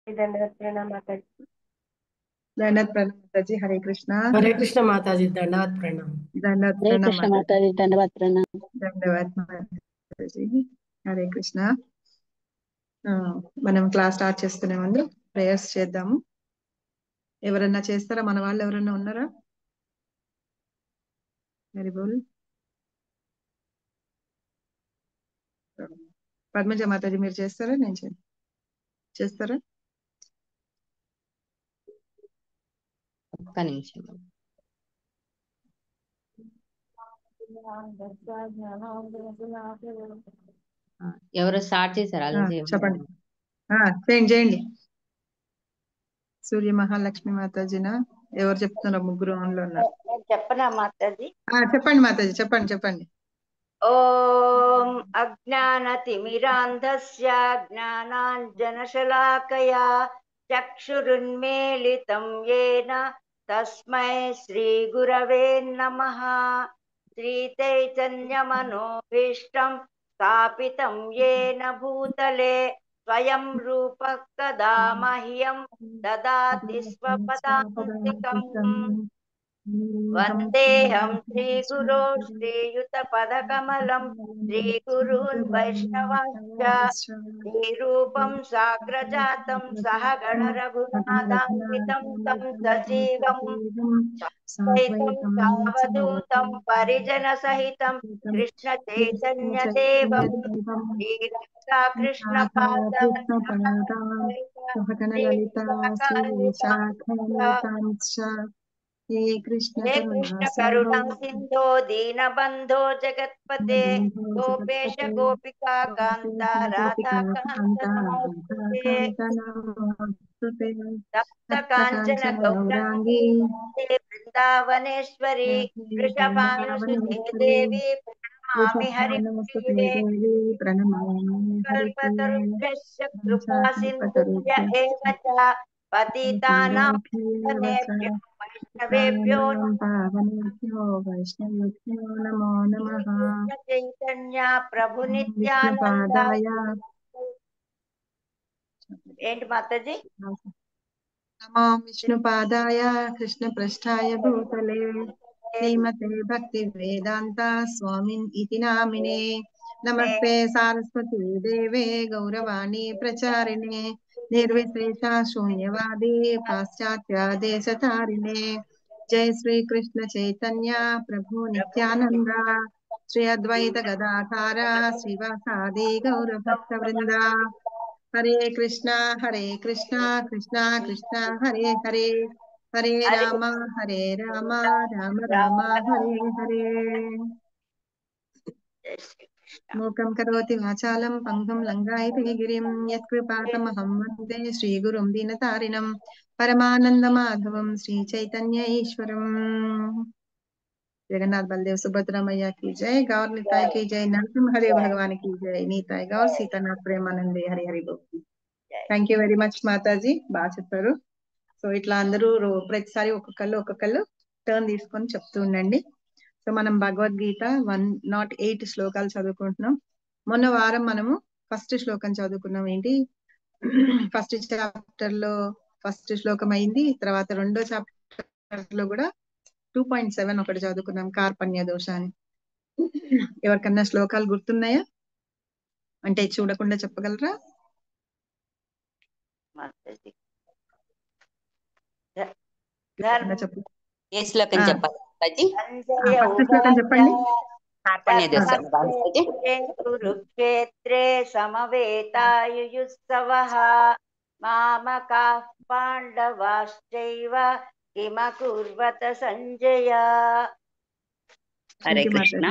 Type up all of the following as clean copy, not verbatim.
దండవత్ ప్రణామ మాతాజీ. దండవత్ ప్రణాम माताजी। हरे कृष्णा। हरे कृष्ण माताजी, दंडवत प्रणाम। దండవత్ हरे ప్రణాम कृष्ण माताजी। माता जी, धन्यवाद प्रणाम। దండవత్ माताजी। హరే కృష్ణ। మనం క్లాస్ స్టార్ట్ చేసుకునే ముందు ప్రేయర్స్ చేద్దాము। ఎవరన్నా చేస్తారా? మన వాళ్ళు ఎవరన్నా ఉన్నారా? వెరీ బోల్। పద్మజ మాతాజీ మీరు చేస్తారా? నేను చేస్తారా? ఒక్క నిమిషం ఎవరు స్టార్ట్ చేశారు? ఆల్రెడీ చెప్పండి, చేయండి। సూర్య మహాలక్ష్మి మాతాజీనా? ఎవరు చెప్తున్నారు? ముగ్గురు ఆన్లో ఉన్నారు। నేను చెప్పనా మాతాజీ? చెప్పండి మాతాజీ, చెప్పండి। ఓం అజ్ఞానతిమిరాంధస్య జ్ఞానాంజనశలాకయా చక్షురున్మీలితం యేన తస్మై శ్రీగురవే నమః। శ్రీచైతన్యమనోభీష్టం స్థాపితం యేన భూతలే స్వయం రూపః కదా మह्यं దదాతి స్వపదాంతికం। వందేహం శ్రీగురో శ్రీయుతపదకమలం శ్రీగురూన్ వైష్ణవాంశ్చ శ్రీరూపం సాగ్రజాతం సహగణ రఘునాథాన్వితం తం సజీవం సైతం సావధూతం పరిజన సహితం కృష్ణ చైతన్య దేవం శ్రీరాధా కృష్ణ పాదాన్ లలితా శ్రీ విశాఖాన్వితాంశ్చ హే కృష్ణ హే కరుణా కృష్ణ సింధో కరుణా సింధో దీనబంధో జగత్పతే గోపేశ గోపికా కాంత రాధా కాంత నమోస్తుతే తప్త కాంచన గౌరాంగీ రాధే బృందావనేశ్వరి వృషభానుసుతే దేవి ప్రణమామి హరిప్రియ ప్రణమామి కల్పతరుభ్యశ్చ కృపా సింధుభ్య ఏవ చ పతితానాం పావనేభ్యో వైష్ణవేభ్యో పావనేభ్యో వైష్ణవేభ్యో నమో నమః। కృష్ణ చైతన్య ప్రభు నిత్యానంద విష్ణుపాదాయ ఏంటి మాతాజీ? నమో విష్ణుపాదాయ కృష్ణ పృష్ఠాయ భూతలే శ్రీమతే భక్తి వేదాంత స్వామిన్ ఇతి నామినే నమస్తే సారస్వతి దేవే గౌరవాణి ప్రచారిణే నిర్విశేష శూన్యవాది పాశ్చాత్య దేశతారిణే జయ శ్రీ కృష్ణ చైతన్య ప్రభు నిత్యానంద శ్రీ అద్వైత గదాధార శ్రీవాసాది గౌర భక్త వృంద హరే కృష్ణ కృష్ణ కృష్ణ హరే హరే హరే రామ రామ రామ హరే హరే। మూకం కరోతి వాచాలం పంగం లంఘాయతే గిరిం యత్కృపాతమహం వందే శ్రీగురుం దీనతారిణం పరమానందమాధవం శ్రీ చైతన్య ఈశ్వరం। जगन्नाथ बलदेव सुभद्रा मैया की जय, गौर निताई की जय, नरसिंह हरे भगवान की जय, नीताई गौर सीतानाथ प्रेमानंदे हरि हरि बोल। Thank you very much Mataji, బాగా చెప్పారు। సో ఇట్లా అందరూ ప్రతిసారి ఒక్కొక్కళ్ళు టర్న్ తీసుకొని చెప్తూ ఉండండి। సో మనం భగవద్గీత 108 శ్లోకాలు చదువుకుంటున్నాం। మొన్న వారం మనము ఫస్ట్ శ్లోకం చదువుకున్నాం। ఏంటి? ఫస్ట్ చాప్టర్ లో ఫస్ట్ శ్లోకం అయింది, తర్వాత రెండో చాప్టర్ లో కూడా 2.7 ఒకటి చదువుకున్నాం, కార్పణ్య దోషాన్ని। ఎవరికన్నా శ్లోకాలు గుర్తున్నాయా? అంటే చూడకుండా చెప్పగలరా? ఏ శ్లోకం చెప్పాలి మాతాజీ? ఫస్ట్ శ్లోకం చెప్పండి। కార్పణ్య దోషం మాతాజీ। కురుక్షేత్రే సమవేతాయుయుత్సవః మామకాః పాండవాశ్చైవ కిమకుర్వత సంజయ। హరే కృష్ణ।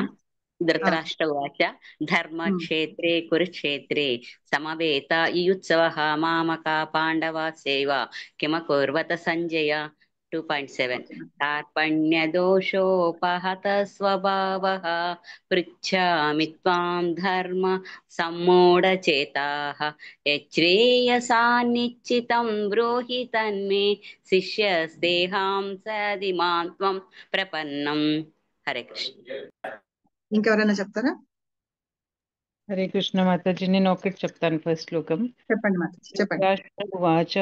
ధృతరాష్ట్ర ఉవాచ ధర్మక్షేత్రే కురుక్షేత్రే సమవేత ఇయుత్సవః మామకా పాండవాశ్చైవ కిమకుర్వత సంజయ। 2.7 కార్పణ్యదోషోపహత స్వభావః పృచ్ఛామి త్వాం ధర్మ సమ్మూఢచేతాః యచ్ఛ్రేయసాన్నిశ్చితం బ్రూహి తన్మే శిష్యస్తేహాం సదిమాం త్వం ప్రపన్నం। హరే కృష్ణ। ఇంకెవరైనా చెప్తారా? హరే కృష్ణ మాతాజీ నేను ఒకటి చెప్తాను ఫస్ట్ శ్లోకం. చెప్పండి మాతాజీ చెప్పండి. ఉవాచ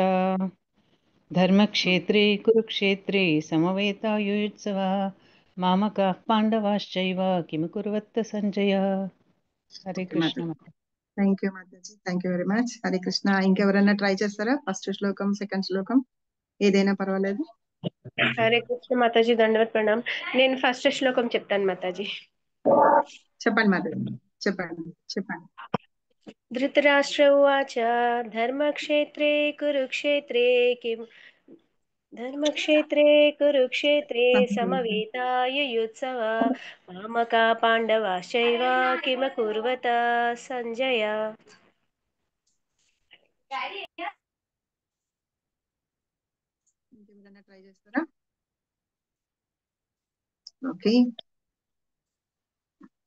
ధర్మక్షేత్రే కురుక్షేత్రే సమవేతాయుయుత్సవ మామకాః పాండవాశ్చైవ కిమ కుర్వత్త సంజయ. హరే కృష్ణ మాతాజీ. థ్యాంక్ యూ మాతాజీ, thank you very much. Hare Krishna. ఇంకెవరైనా ట్రై చేస్తారా? ఫస్ట్ శ్లోకం, సెకండ్ శ్లోకం ఏదైనా పర్వాలేదు. హరే కృష్ణ మాతాజీ, దండవత్ ప్రణామ్. నేను ఫస్ట్ శ్లోకం చెప్తాను మాతాజీ. చెప్పండి మాతాజీ, చెప్పండి చెప్పండి. ధృతరాష్ట్ర ఉవాచ ధర్మక్షేత్రే కురుక్షేత్రే కిం ధర్మక్షేత్రే కురుక్షేత్రే సమవేతాయుయుత్సవ మామకా పాండవాశ్చైవ కిమ కుర్వత సంజయ. ఇంకెవరైనా ట్రై చేస్తారా? ఓకే,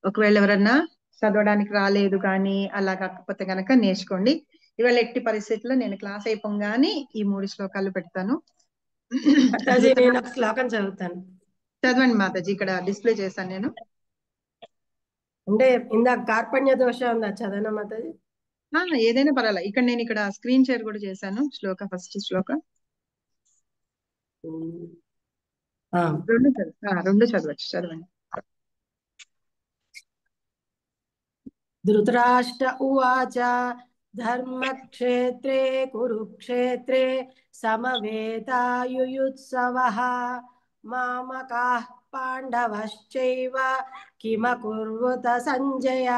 ఒకవేళ ఎవరన్నా చదవడానికి రాలేదు కానీ అలా కాకపోతే కనుక నేర్చుకోండి. ఇవాళ ఎట్టి పరిస్థితుల్లో నేను క్లాస్ అయిపోగానే ఈ 3 శ్లోకాలు పెడతాను. మాతాజీ నేను ఒక శ్లోకం చదువుతాను. చదవండి మాతాజీ, ఇక్కడ డిస్ప్లే చేశాను నేను. అంటే ఇందాక కార్పణ్య దోష ఉందా, చదవనా మాతాజీ? ఏదైనా పర్వాలేదు. ఇక్కడ నేను ఇక్కడ స్క్రీన్ షేర్ కూడా చేశాను. ఫస్ట్ శ్లోక రెండు చదవచ్చు. చదవండి. ధృతరాష్ట్ర ఉవాచ ధర్మక్షేత్రే కురుక్షేత్రే సమవేతాయుయుత్సవః మామకాః పాండవశ్చైవ కిమ కుర్వత సంజయ.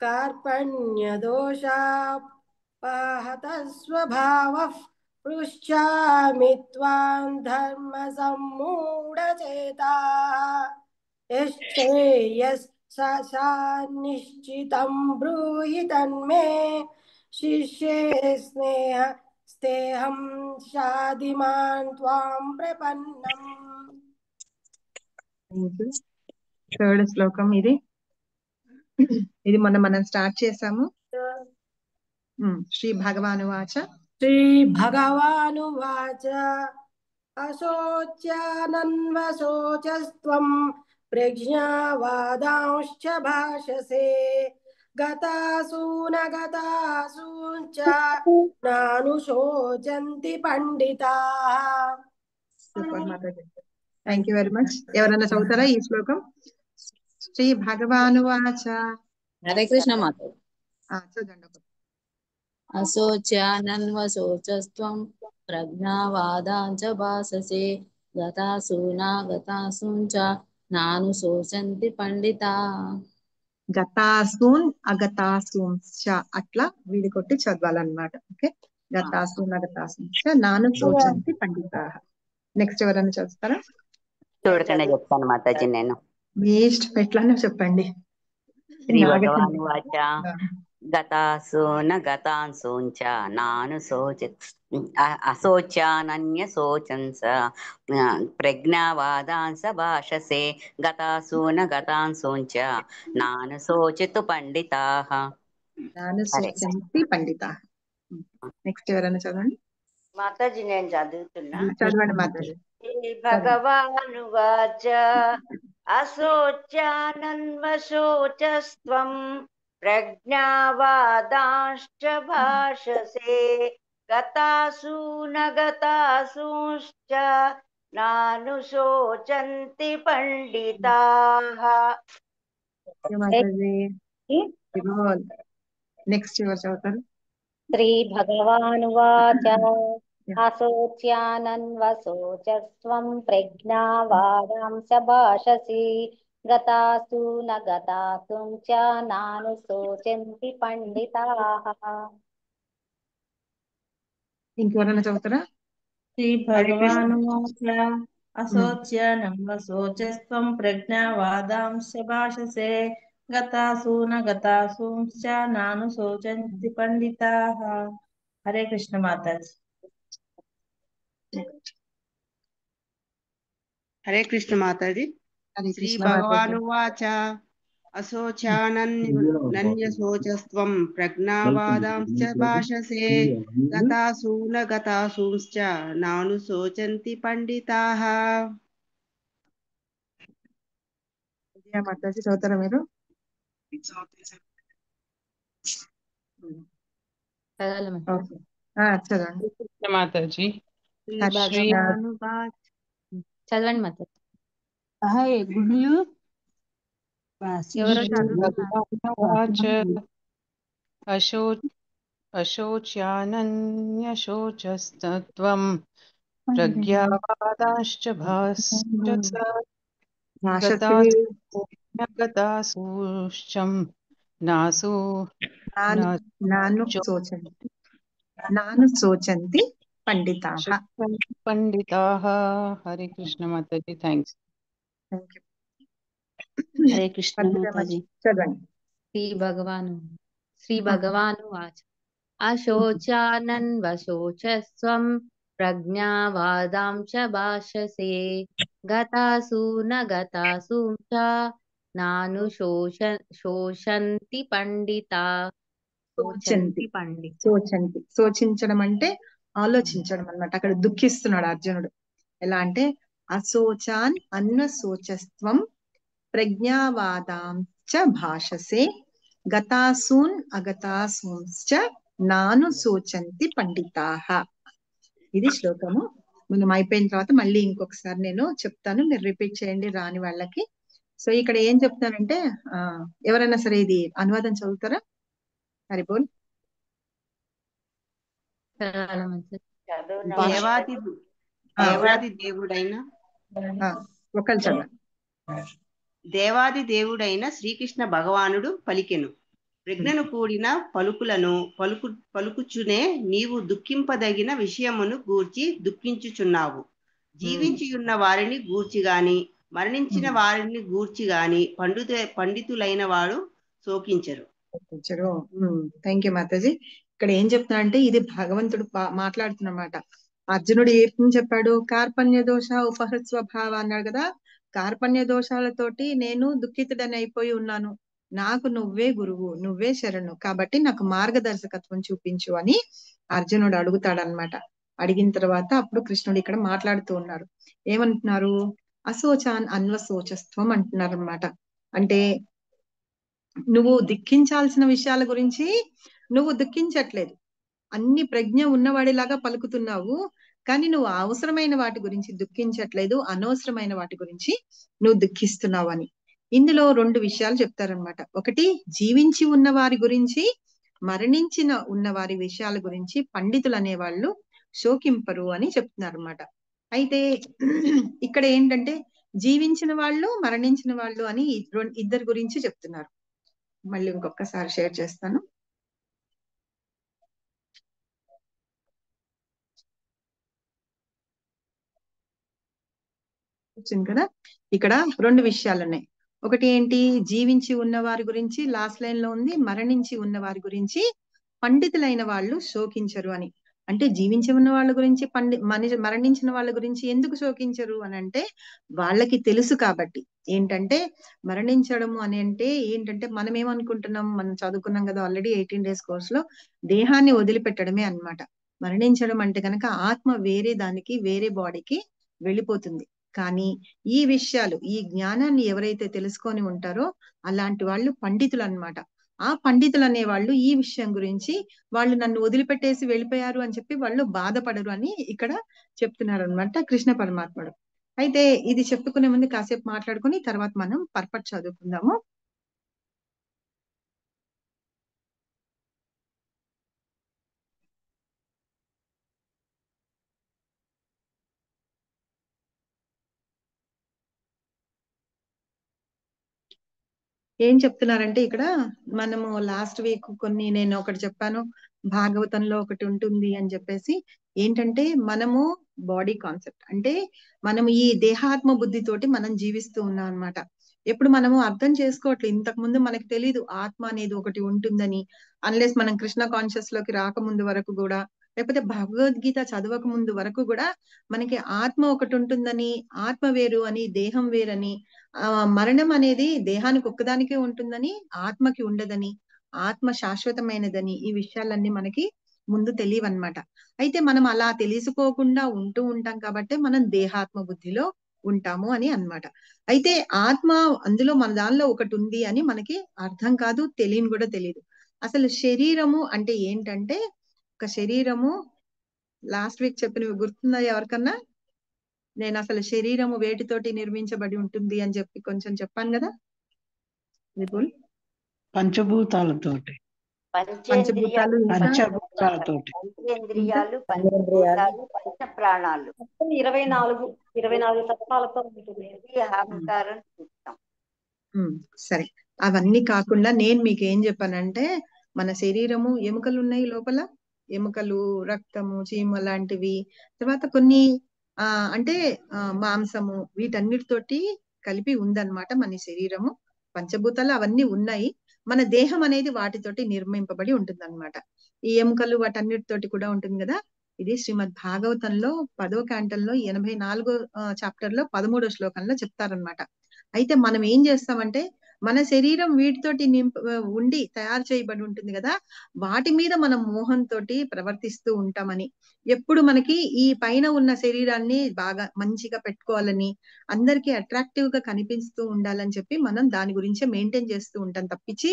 కార్పణ్యదోషాపహత స్వభావః పృచ్ఛామి త్వాం ధర్మ సమ్మూఢచేతాః నిశ్చితం బ్రూహి తన్మే శిష్యే స్నేహం షాదిమాన్ త్వాం ప్రపన్నం. థర్డ్ శ్లోకం ఇది మనం స్టార్ట్ చేసాము. శ్రీ భగవానువాచ శ్రీ భగవానువాచ అశోచ్యానన్వశోచస్త్వం ప్రజ్ఞావాదాంశ్చ భాషసే గతాసూన గతాసూంచ నానుశోచంతి పండితాః. Thank you very much. ఎవరైనా చదువుతారా ఈ శ్లోకం? శ్రీ భగవానువాచ. హరే కృష్ణ మాత. చదవండి. అశోచ్యానన్వశోచస్త్వం ప్రజ్ఞావాదాంచ భాససే గతాసూనా గతాసూంచ నానుశోచంతి పండితా. గతాసూన్ అగతాసూన్ అట్లా వీడి కొట్టి చదవాలన్నమాట. ఓకే, గతాసూన్ అగతాసూన్ నాను శోచంతి పండితా. నెక్స్ట్ ఎవరైనా చదువుతారా? చూడకుండా చెప్తాను మాతాజీ నేను. మీ ఇష్టం, ఎట్లానో చెప్పండి. శ్రీ భగవాన్ వాచ గతాసూన గతాంసూంచ నాను అశోచ్యానన్య శోచంస ప్రజ్ఞావాదాంస భాషసే గతాసూన గతాంసూంచ నాను శోచితు పండితాః. నాను శోచంతి పండితాః. నెక్స్ట్ ఎవరైనా చదవండి. మాతాజీ నేను చదువుతున్నా. చదవండి మాతాజీ. భగవానువాచ అశోచ్యానన్వశోచస్త్వం ప్రజ్ఞావాదాంశ్చ భాషసే గతాసూన గతాసూంశ్చ నానుశోచంతి పండితాః. నెక్స్ట్ ఎవరు చదువుతారు? శ్రీ భగవానువాచ అశోచ్యానన్వశోచస్త్వం ప్రజ్ఞావాదాంశ భాషసి గతాసూన గతాసూంచ నానుశోచంతి పండితాః. ఇంకెవరైనా చదువుతారా? శ్రీ భగవానువాచ అశోచ్యానన్వశోచస్త్వం ప్రజ్ఞావాదాంశ భాషసే గతాసూన గతాసూంశ్చ నాను శోచంతి పండితాః. హరే కృష్ణ మాతాజీ. హరే కృష్ణ మాతాజీ. శ్రీ భగవానువాచ అశోచానన్యశోచస్త్వం ప్రజ్ఞావాదాంశ్చ భాషసే గతాసూన గతాసూంశ్చ నాను శోచంతి పండితాః. మాతాజీ చదువుతారా మీరు? ఓకే. చదవండి. కృష్ణ మాతాజీ. శ్రీ హర్ష భగవానువాచ. చదవండి మాతాజీ. గుడ్లు ఎవరో చదువుతున్నారు. భగవానువాచ అశోచ్యానన్యశోచస్తత్వం ప్రజ్ఞావాదాశ్చ భాశ్చ గతాసూశ్చం నాసు నాను శోచంతి పండితాః. పండితాః. హరే కృష్ణ మాతాజీ. Thanks. Thank you. Hare Krishna మాతాజీ. చదవండి. శ్రీ భగవానువాచ అశోచానన్వశోచస్వం ప్రజ్ఞావాదాం చ భాషసే గతాసు న గతాసు చ నాను శోషంతి పండితా. శోచించడం అంటే ఆలోచించడం అన్నమాట. అక్కడ దుఃఖిస్తున్నాడు అర్జునుడు. ఎలా అంటే అశోచాన్ అన్వశోచస్త్వం ప్రజ్ఞావాదాంచ భాషసే గతాసూన్ అగతాసూంశ్చ నాను శోచంతి పండితాః. ఇది శ్లోకము. మనం అయిపోయిన తర్వాత మళ్ళీ ఇంకొకసారి నేను చెప్తాను, మీరు రిపీట్ చేయండి రాని వాళ్ళకి. సో ఇక్కడ ఏం చెప్తానంటే ఎవరైనా సరే ఇది అనువాదం చదువుతారా? హరిబోల్. దేవాది దేవుడైన ఒకళ్ళు చదవండి. దేవాది దేవుడైన శ్రీకృష్ణ భగవానుడు పలికెను, ప్రజ్ఞను కూడిన పలుకులను పలుకుచునే నీవు దుఃఖింపదగిన విషయమును గూర్చి దుఃఖించుచున్నావు. జీవించి ఉన్న వారిని గూర్చి గాని మరణించిన వారిని గూర్చి గాని పండితులైన వాడు శోకించరు. థ్యాంక్ యూ మాతాజీ. ఇక్కడ ఏం చెప్తున్నా అంటే ఇది భగవంతుడు మాట్లాడుతున్నమాట. అర్జునుడు ఏం చెప్పాడు? కార్పణ్య దోష ఉపహృస్వభావ అన్నాడు కదా. కార్పణ్య దోషాలతోటి నేను దుఃఖితుడని అయిపోయి ఉన్నాను, నాకు నువ్వే గురువు, నువ్వే శరణు, కాబట్టి నాకు మార్గదర్శకత్వం చూపించు అని అర్జునుడు అడుగుతాడనమాట. అడిగిన తర్వాత అప్పుడు కృష్ణుడు ఇక్కడ మాట్లాడుతూ ఉన్నారు. ఏమంటున్నారు? అశోచాన్ అన్వశోచస్త్వం అంటున్నారు అనమాట. అంటే నువ్వు దుఃఖించాల్సిన విషయాల గురించి నువ్వు దుఃఖించట్లేదు, అన్ని ప్రజ్ఞ ఉన్నవాడిలాగా పలుకుతున్నావు, కానీ నువ్వు అవసరమైన వాటి గురించి దుఃఖించట్లేదు, అనవసరమైన వాటి గురించి నువ్వు దుఃఖిస్తున్నావు అని. ఇందులో రెండు విషయాలు చెప్తారనమాట. ఒకటి, జీవించి ఉన్న వారి గురించి మరణించిన ఉన్న వారి విషయాల గురించి పండితులు అనేవాళ్ళు శోకింపరు అని చెప్తున్నారు అనమాట. అయితే ఇక్కడ ఏంటంటే జీవించిన వాళ్ళు మరణించిన వాళ్ళు అని ఇద్దరు గురించి చెప్తున్నారు. మళ్ళీ ఇంకొకసారి షేర్ చేస్తాను. వచ్చింది కదా. ఇక్కడ రెండు విషయాలు ఉన్నాయి. ఒకటి ఏంటి? జీవించి ఉన్న వారి గురించి లాస్ట్ లైన్ లో ఉంది, మరణించి ఉన్న వారి గురించి పండితులైన వాళ్ళు శోకించరు అని. అంటే జీవించి ఉన్న వాళ్ళ గురించి మరణించిన వాళ్ళ గురించి ఎందుకు శోకించరు అని అంటే వాళ్ళకి తెలుసు కాబట్టి. ఏంటంటే మరణించడము అని అంటే ఏంటంటే మనం ఏమనుకుంటున్నాం, మనం చదువుకున్నాం కదా ఆల్రెడీ 18 days కోర్స్ లో, దేహాన్ని వదిలిపెట్టడమే అన్నమాట. మరణించడం అంటే కనుక ఆత్మ వేరే దానికి, వేరే బాడీకి వెళ్ళిపోతుంది. కానీ ఈ విషయాలు, ఈ జ్ఞానాన్ని ఎవరైతే తెలుసుకొని ఉంటారో అలాంటి వాళ్ళు పండితులు అన్నమాట. ఆ పండితులు అనే వాళ్ళు ఈ విషయం గురించి వాళ్ళు నన్ను వదిలిపెట్టేసి వెళ్ళిపోయారు అని చెప్పి వాళ్ళు బాధపడరు అని ఇక్కడ చెప్తున్నారు అనమాట కృష్ణ పరమాత్ముడు. అయితే ఇది చెప్పుకునే ముందు కాసేపు మాట్లాడుకుని తర్వాత మనం పర్పట్ చదువుకుందాము. ఏం చెప్తున్నారంటే ఇక్కడ మనము లాస్ట్ వీక్ నేను ఒకటి చెప్పాను, భాగవతంలో ఒకటి ఉంటుంది అని చెప్పేసి. ఏంటంటే మనము బాడీ కాన్సెప్ట్ అంటే మనం ఈ దేహాత్మ బుద్ధితోటి మనం జీవిస్తూ ఉన్నాం అన్నమాట. ఎప్పుడు మనము అర్థం చేసుకోవట్లేదు. ఇంతకు ముందు మనకు తెలీదు ఆత్మ అనేది ఒకటి ఉంటుందని. అన్లెస్ మనం కృష్ణ కాన్షియస్ లోకి రాకముందు వరకు కూడా, లేకపోతే భగవద్గీత చదవక ముందు వరకు కూడా మనకి ఆత్మ ఒకటి ఉంటుందని, ఆత్మ వేరు అని, దేహం వేరని, మరణం అనేది దేహానికి ఒక్కదానికే ఉంటుందని, ఆత్మకి ఉండదని, ఆత్మ శాశ్వతమైనదని, ఈ విషయాలన్నీ మనకి ముందు తెలియవన్నమాట. అయితే మనం అలా తెలుసుకోకుండా ఉంటూ ఉంటాం కాబట్టి మనం దేహాత్మ బుద్ధిలో ఉంటాము అని అన్నమాట. అయితే ఆత్మ అందులో మన దానిలో ఒకటి ఉంది అని మనకి అర్థం కాదు, తెలియని కూడా తెలియదు. అసలు శరీరము అంటే ఏంటంటే, ఒక శరీరము లాస్ట్ వీక్ చెప్పినవి గుర్తుందా ఎవరికన్నా? నేను అసలు శరీరము వేటితోటి నిర్మించబడి ఉంటుంది అని చెప్పి కొంచెం చెప్పాను కదా విపుల్? పంచభూతాలతోటి. పంచభూతాలు ఇంకా పంచభూతాలతోటి. పంచేంద్రియాలు, పంచభూతాలు, పంచ ప్రాణాలు, 24 తత్వాలతో ఉంటుంది. ఇది అహంకారం చిత్తం. సరే, అవన్నీ కాకుండా నేను మీకు ఏం చెప్పానంటే, మన శరీరము ఎముకలు ఉన్నాయి లోపల, ఎముకలు, రక్తము, చీమ లాంటివి, తర్వాత కొన్ని అంటే మాంసము, వీటన్నిటితోటి కలిపి ఉందన్నమాట మన శరీరము. పంచభూతాలు అవన్నీ ఉన్నాయి. మన దేహం అనేది వాటితోటి నిర్మింపబడి ఉంటుంది అనమాట. ఈ ఎముకలు వాటన్నిటితోటి కూడా ఉంటుంది కదా. ఇది శ్రీమద్ భాగవతంలో 10వ క్యాంటంలో 84వ చాప్టర్ లో 13వ శ్లోకంలో చెప్తారనమాట. అయితే మనం ఏం చేస్తామంటే, మన శరీరం వీటితోటి ఉండి తయారు చేయబడి ఉంటుంది కదా, వాటి మీద మనం మోహంతో ప్రవర్తిస్తూ ఉంటామని, ఎప్పుడు మనకి ఈ పైన ఉన్న శరీరాన్ని బాగా మంచిగా పెట్టుకోవాలని, అందరికి అట్రాక్టివ్ గా కనిపిస్తూ ఉండాలని చెప్పి మనం దాని గురించే మెయింటైన్ చేస్తూ ఉంటాం తప్పించి,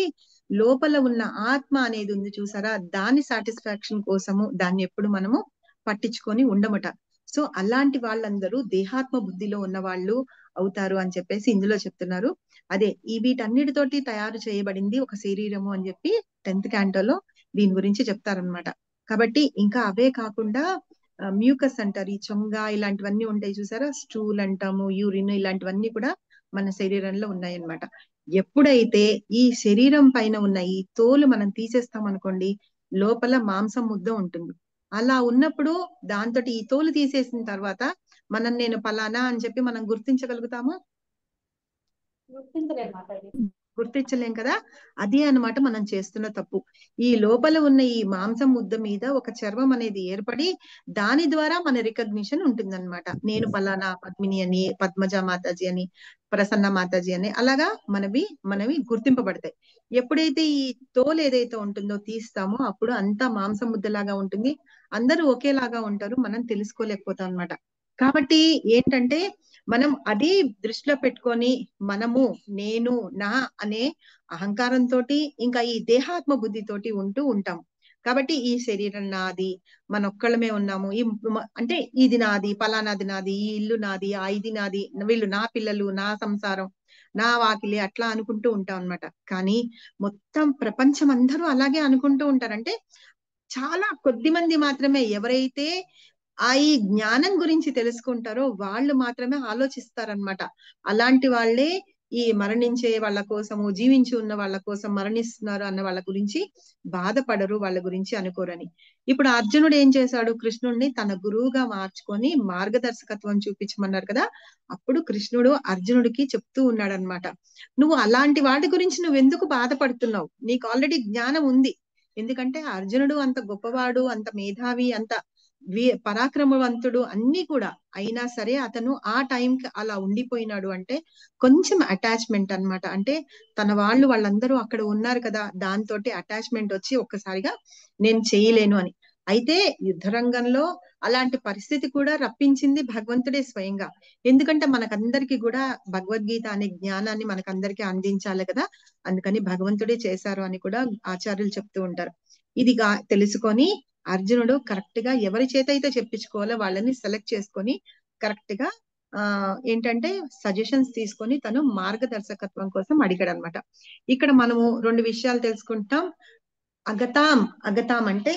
లోపల ఉన్న ఆత్మ అనేది ఉంది చూసారా, దాని సాటిస్ఫాక్షన్ కోసము దాన్ని ఎప్పుడు మనము పట్టించుకొని ఉండమట. సో అలాంటి వాళ్ళందరూ దేహాత్మ బుద్ధిలో ఉన్న వాళ్ళు అవుతారు అని చెప్పేసి ఇందులో చెప్తున్నారు. అదే ఈ వీటన్నిటితోటి తయారు చేయబడింది ఒక శరీరము అని చెప్పి 10th క్యాంటోలో దీని గురించి చెప్తారనమాట. కాబట్టి ఇంకా అవే కాకుండా మ్యూకస్ అంటారు, ఈ చొంగ ఇలాంటివన్నీ ఉంటాయి చూసారా, స్టూల్ అంటాము, యూరిన్, ఇలాంటివన్నీ కూడా మన శరీరంలో ఉన్నాయన్నమాట. ఎప్పుడైతే ఈ శరీరం పైన ఉన్న ఈ తోలు మనం తీసేస్తాం అనుకోండి, లోపల మాంసం ముద్ద ఉంటుంది. అలా ఉన్నప్పుడు దాంతో ఈ తోలు తీసేసిన తర్వాత నేను పలానా అని చెప్పి మనం గుర్తించగలుగుతాము? గుర్తించలేం కదా. అదే అన్నమాట మనం చేస్తున్న తప్పు. ఈ లోపల ఉన్న ఈ మాంసం ముద్ద మీద ఒక చర్మం అనేది ఏర్పడి దాని ద్వారా మన రికగ్నిషన్ ఉంటుందన్నమాట. నేను పలానా పద్మిని అని, పద్మజ మాతాజీ అని, ప్రసన్న మాతాజీ అని, అలాగా మనవి గుర్తింపబడతాయి. ఎప్పుడైతే ఈ తోలు ఏదైతే ఉంటుందో తీస్తామో అప్పుడు అంతా మాంసం ముద్దలాగా ఉంటుంది, అందరూ ఒకేలాగా ఉంటారు, మనం తెలుసుకోలేకపోతాం అన్నమాట. కాబట్టి ఏంటంటే మనం అది దృష్టిలో పెట్టుకొని మనము, నేను, నా అనే అహంకారంతో ఇంకా ఈ దేహాత్మ బుద్ధితోటి ఉంటూ ఉంటాం. కాబట్టి ఈ శరీరం నాది, మనొక్కళ్ళమే ఉన్నాము, అంటే ఇది నాది, పలానాది నాది, ఈ ఇల్లు నాది, ఆ ఇది నాది, వీళ్ళు నా పిల్లలు, నా సంసారం, నా వాకిలి, అట్లా అనుకుంటూ ఉంటాం అన్నమాట. కానీ మొత్తం ప్రపంచం అందరూ అలాగే అనుకుంటూ ఉంటారంటే చాలా కొద్ది మంది మాత్రమే ఎవరైతే ఈ జ్ఞానం గురించి తెలుసుకుంటారో వాళ్ళు మాత్రమే ఆలోచిస్తారనమాట. అలాంటి వాళ్ళే ఈ మరణించే వాళ్ళ కోసము, జీవించి ఉన్న వాళ్ళ కోసం మరణిస్తున్నారు అన్న వాళ్ళ గురించి బాధపడరు, వాళ్ళ గురించి అనుకోరని. ఇప్పుడు అర్జునుడు ఏం చేశాడు, కృష్ణుడిని తన గురువుగా మార్చుకొని మార్గదర్శకత్వం చూపించమన్నారు కదా. అప్పుడు కృష్ణుడు అర్జునుడికి చెప్తూ ఉన్నాడు అనమాట, నువ్వు అలాంటి వాటి గురించి నువ్వెందుకు బాధపడుతున్నావు, నీకు ఆల్రెడీ జ్ఞానం ఉంది. ఎందుకంటే అర్జునుడు అంత గొప్పవాడు, అంత మేధావి, అంత పరాక్రమవంతుడు అన్ని కూడా అయినా సరే అతను ఆ టైంకి అలా ఉండిపోయినాడు అంటే కొంచెం అటాచ్మెంట్ అన్నమాట. అంటే తన వాళ్ళందరూ అక్కడ ఉన్నారు కదా, దాంతో అటాచ్మెంట్ వచ్చి ఒక్కసారిగా నేను చేయలేను అని. అయితే యుద్ధరంగంలో అలాంటి పరిస్థితి కూడా రప్పించింది భగవంతుడే స్వయంగా. ఎందుకంటే మనకందరికి కూడా భగవద్గీత అనే జ్ఞానాన్ని మనకందరికి అందించాలి కదా, అందుకని భగవంతుడే చేశారు అని కూడా ఆచార్యులు చెప్తూ ఉంటారు. ఇదిగా తెలుసుకొని అర్జునుడు కరెక్ట్ గా ఎవరి చేత అయితే చెప్పించుకోవాలో వాళ్ళని సెలెక్ట్ చేసుకొని కరెక్ట్ గా ఏంటంటే సజెషన్స్ తీసుకొని తను మార్గదర్శకత్వం కోసం అడిగాడు అనమాట. ఇక్కడ మనము 2 విషయాలు తెలుసుకుంటాం. అగతాం అంటే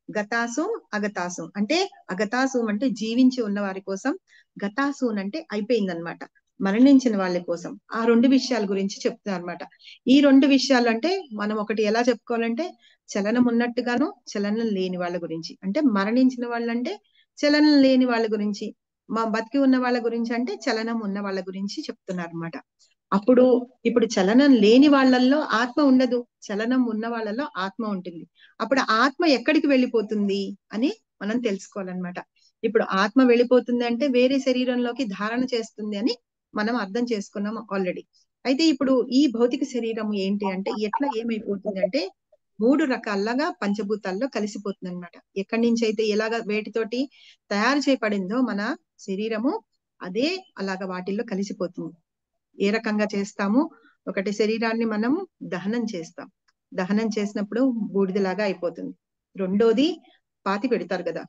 గతాసు, అగతాసు అంటే అగతాసు అంటే జీవించి ఉన్న వారి కోసం, గతాసూన్ అంటే అయిపోయిందనమాట, మరణించిన వాళ్ళ కోసం. ఆ 2 విషయాల గురించి చెప్తున్నారు అనమాట. ఈ 2 విషయాలు అంటే మనం ఒకటి ఎలా చెప్పుకోవాలంటే, చలనం ఉన్నట్టుగాను చలనం లేని వాళ్ళ గురించి, అంటే మరణించిన వాళ్ళంటే చలనం లేని వాళ్ళ గురించి, బతికి ఉన్న వాళ్ళ గురించి అంటే చలనం ఉన్న వాళ్ళ గురించి చెప్తున్నారు అనమాట. ఇప్పుడు చలనం లేని వాళ్ళల్లో ఆత్మ ఉండదు, చలనం ఉన్న వాళ్ళలో ఆత్మ ఉంటుంది. అప్పుడు ఆత్మ ఎక్కడికి వెళ్ళిపోతుంది అని మనం తెలుసుకోవాలన్నమాట. ఇప్పుడు ఆత్మ వెళ్ళిపోతుంది అంటే వేరే శరీరంలోకి ధారణ చేస్తుంది అని మనం అర్థం చేసుకున్నాం ఆల్రెడీ. అయితే ఇప్పుడు ఈ భౌతిక శరీరం ఏంటి అంటే ఎట్లా ఏమైపోతుంది అంటే 3 రకాలుగా పంచభూతాల్లో కలిసిపోతుంది అనమాట. ఎక్కడి నుంచి అయితే ఎలాగా వేటితోటి తయారు చేయబడిందో మన శరీరము అదే అలాగా వాటిల్లో కలిసిపోతుంది. ఏ రకంగా చేస్తాము? ఒకటి శరీరాన్ని మనం దహనం చేస్తాం. దహనం చేసినప్పుడు బూడిదలాగా అయిపోతుంది. రెండోది పాతి పెడతారు కదా,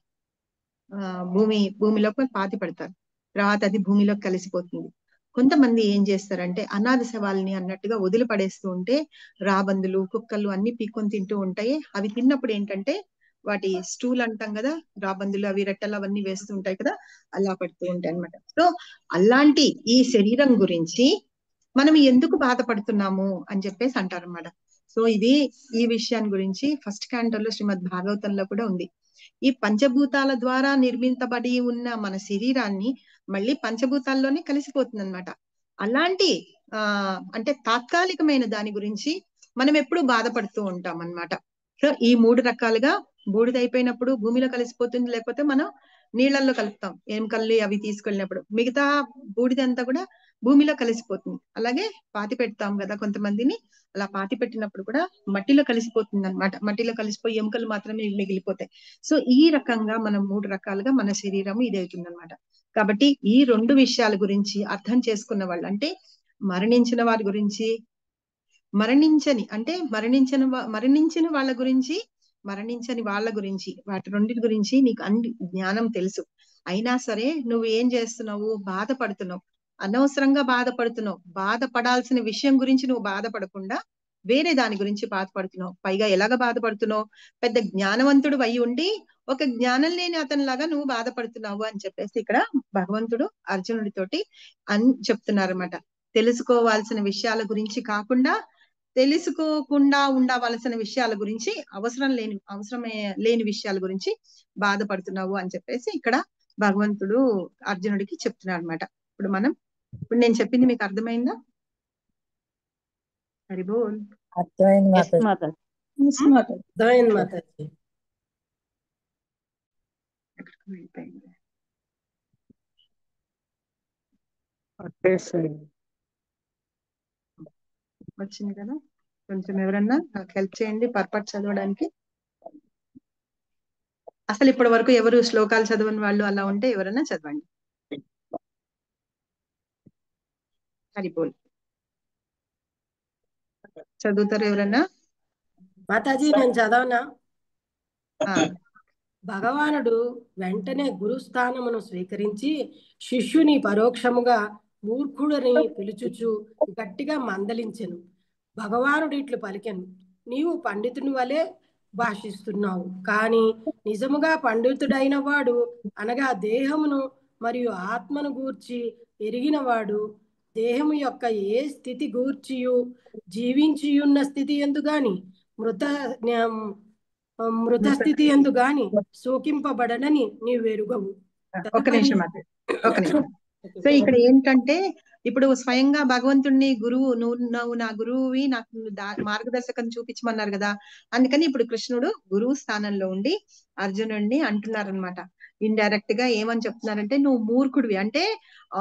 భూమిలోకి పాతి పెడతారు. తర్వాత అది భూమిలోకి కలిసిపోతుంది. కొంతమంది ఏం చేస్తారంటే అనాథ శవాల్ని అన్నట్టుగా వదిలిపడేస్తూ ఉంటే రాబందులు, కుక్కలు అన్ని పీక్కొని తింటూ ఉంటాయి. అవి తిన్నప్పుడు ఏంటంటే వాటి స్టూల్ అంటాం కదా, రాబందులు అవి రెట్టలు అవన్నీ వేస్తూ ఉంటాయి కదా, అలా పడుతూ ఉంటాయి అన్నమాట. సో అలాంటి ఈ శరీరం గురించి మనం ఎందుకు బాధపడుతున్నాము అని చెప్పేసి అంటారు అన్నమాట. సో ఇది ఈ విషయాన్ని గురించి ఫస్ట్ క్యాంటోలో శ్రీమద్ భాగవతంలో కూడా ఉంది. ఈ పంచభూతాల ద్వారా నిర్మించబడి ఉన్న మన శరీరాన్ని మళ్ళీ పంచభూతాల్లోనే కలిసిపోతుంది అనమాట. అలాంటి అంటే తాత్కాలికమైన దాని గురించి మనం ఎప్పుడు బాధపడుతూ ఉంటాం అన్నమాట. సో ఈ 3 రకాలుగా బూడిద అయిపోయినప్పుడు భూమిలో కలిసిపోతుంది, లేకపోతే మనం నీళ్లలో కలుపుతాం ఎముకల్ని అవి తీసుకెళ్ళినప్పుడు, మిగతా బూడిద అంతా కూడా భూమిలో కలిసిపోతుంది. అలాగే పాతి పెడతాం కదా కొంతమందిని, అలా పాతి పెట్టినప్పుడు కూడా మట్టిలో కలిసిపోతుంది అన్నమాట. మట్టిలో కలిసిపోయి ఎముకలు మాత్రమే మిగిలిపోతాయి. సో ఈ రకంగా మనం 3 రకాలుగా మన శరీరం ఇది అవుతుంది అనమాట. కాబట్టి ఈ 2 విషయాల గురించి అర్థం చేసుకున్న వాళ్ళు, అంటే మరణించిన వారి గురించి, మరణించిన వాళ్ళ గురించి, మరణించని వాళ్ళ గురించి, వాటి రెండింటి గురించి నీకు అన్ని జ్ఞానం తెలుసు. అయినా సరే నువ్వు ఏం చేస్తున్నావు? బాధపడుతున్నావు, అనవసరంగా బాధపడుతున్నావు. బాధపడాల్సిన విషయం గురించి నువ్వు బాధపడకుండా వేరే దాని గురించి బాధపడుతున్నావు. పైగా ఎలాగ బాధపడుతున్నావు? పెద్ద జ్ఞానవంతుడు అయి ఉండి ఒక జ్ఞానం లేని అతనిలాగా నువ్వు బాధపడుతున్నావు అని చెప్పేసి ఇక్కడ భగవంతుడు అర్జునుడితోటి చెప్తున్నారన్నమాట. తెలుసుకోవాల్సిన విషయాల గురించి కాకుండా తెలుసుకోకుండా ఉండవలసిన విషయాల గురించి, అవసరమే లేని విషయాల గురించి బాధపడుతున్నావు అని చెప్పేసి ఇక్కడ భగవంతుడు అర్జునుడికి చెప్తున్నాడు అనమాట. ఇప్పుడు నేను చెప్పింది మీకు అర్థమైందా? హరి బోల్. అర్థమైంది మాతాజీ. వచ్చింది కదా. కొంచెం ఎవరన్నా నాకు హెల్ప్ చేయండి పర్పట్ చదవడానికి. అసలు ఇప్పటి వరకు ఎవరు శ్లోకాలు చదవని వాళ్ళు అలా ఉంటే ఎవరన్నా చదవండి. హరిబోల్. చదువుతారు ఎవరన్నా? మాతాజీ నేను చదవనా? భగవానుడు వెంటనే గురుస్థానమును స్వీకరించి శిష్యుని పరోక్షముగా మూర్ఖుడని పిలుచుచు గట్టిగా మందలించెను. భగవానుడు ఇట్లు పలికెను, నీవు పండితుని వలె భాషిస్తున్నావు, కానీ నిజముగా పండితుడైన వాడు అనగా దేహమును మరియు ఆత్మను గూర్చి ఎరిగినవాడు దేహము యొక్క ఏ స్థితి గూర్చియు జీవించియున్న స్థితి ఎందు గాని మృత స్థితి ఎందు గాని శోకింపబడనని నీవు ఎరుగవు. ఒక నిమిషం. సో ఇక్కడ ఏంటంటే ఇప్పుడు స్వయంగా భగవంతుడిని నువ్వు నా గురువువి, నాకు మార్గదర్శకం చూపించమన్నారు కదా. అందుకని ఇప్పుడు కృష్ణుడు గురువు స్థానంలో ఉండి అర్జునుడిని అంటున్నారనమాట. ఇండైరెక్ట్ గా ఏమని చెప్తున్నారంటే, నువ్వు మూర్ఖుడివి. అంటే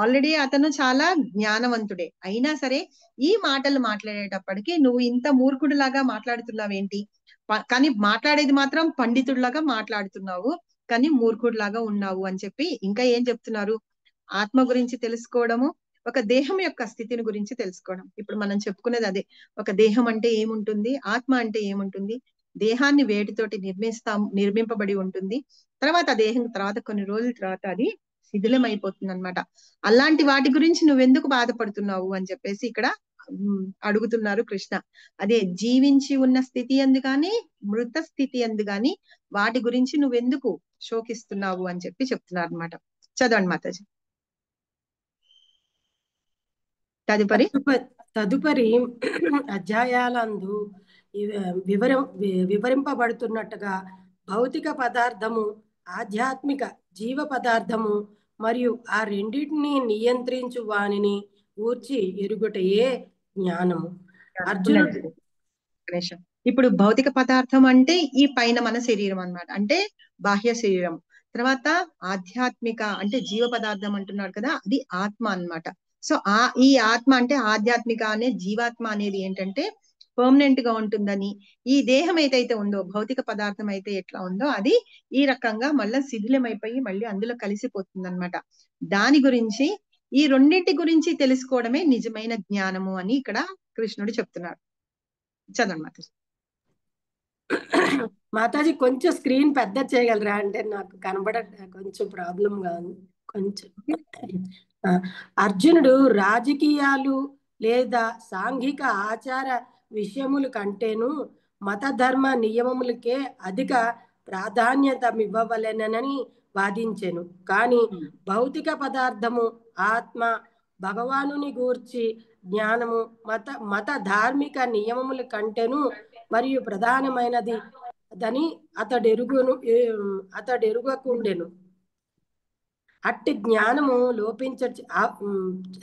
ఆల్రెడీ అతను చాలా జ్ఞానవంతుడే, అయినా సరే ఈ మాటలు మాట్లాడేటప్పటికి నువ్వు ఇంత మూర్ఖుడిలాగా మాట్లాడుతున్నావేంటి? కానీ మాట్లాడేది మాత్రం పండితుడిలాగా మాట్లాడుతున్నావు, కానీ మూర్ఖుడిలాగా ఉన్నావు అని చెప్పి ఇంకా ఏం చెప్తున్నారు? ఆత్మ గురించి తెలుసుకోవడము, ఒక దేహం యొక్క స్థితిని గురించి తెలుసుకోవడం. ఇప్పుడు మనం చెప్పుకునేది అదే. ఒక దేహం అంటే ఏముంటుంది, ఆత్మ అంటే ఏముంటుంది. దేహాన్ని వేటితోటి నిర్మింపబడి ఉంటుంది. తర్వాత ఆ దేహం తర్వాత కొన్ని రోజుల తర్వాత అది శిథిలం అయిపోతుంది అనమాట. అలాంటి వాటి గురించి నువ్వెందుకు బాధపడుతున్నావు అని చెప్పేసి ఇక్కడ అడుగుతున్నారు కృష్ణ. అదే జీవించి ఉన్న స్థితి ఎందు గాని మృత స్థితి ఎందు గాని వాటి గురించి నువ్వెందుకు శోకిస్తున్నావు అని చెప్పి చెప్తున్నారు అనమాట. చదవండి మాతాజీ. తదుపరి అధ్యాయాలందు వివరింపబడుతున్నట్టుగా భౌతిక పదార్థము, ఆధ్యాత్మిక జీవ పదార్థము మరియు ఆ రెండింటిని నియంత్రించు వానిని గూర్చి ఎరుగుటయే జ్ఞానము. అర్జునుడు ఇప్పుడు భౌతిక పదార్థం అంటే ఈ పైన మన శరీరం అన్నమాట, అంటే బాహ్య శరీరం. తర్వాత ఆధ్యాత్మిక అంటే జీవ పదార్థం అంటున్నాడు కదా, అది ఆత్మ అన్నమాట. సో ఈ ఆత్మ అంటే ఆధ్యాత్మిక అనే జీవాత్మ అనేది ఏంటంటే పర్మనెంట్ గా ఉంటుందని, ఈ దేహం ఏదైతే ఉందో భౌతిక పదార్థం అయితే ఎట్లా ఉందో అది ఈ రకంగా మళ్ళీ శిథిలమైపోయి మళ్ళీ అందులో కలిసిపోతుంది అనమాట. దాని గురించి ఈ రెండింటి గురించి తెలుసుకోవడమే నిజమైన జ్ఞానము అని ఇక్కడ కృష్ణుడు చెప్తున్నాడు. చదవండి మాతాజీ. మాతాజీ కొంచెం స్క్రీన్ పెద్ద చేయగలరా? అంటే నాకు కొంచెం ప్రాబ్లం గా ఉంది కొంచెం. అర్జునుడు రాజకీయాలు లేదా సాంఘిక ఆచార విషయముల కంటేను మత ధర్మ నియమములకే అధిక ప్రాధాన్యత ఇవ్వవలెనని వాదించెను. కానీ భౌతిక పదార్థము, ఆత్మ, భగవానుని గూర్చి జ్ఞానము మత ధార్మిక నియమముల కంటేను మరియు ప్రధానమైనది దని అతడెరుగకుండెను. అట్టి జ్ఞానము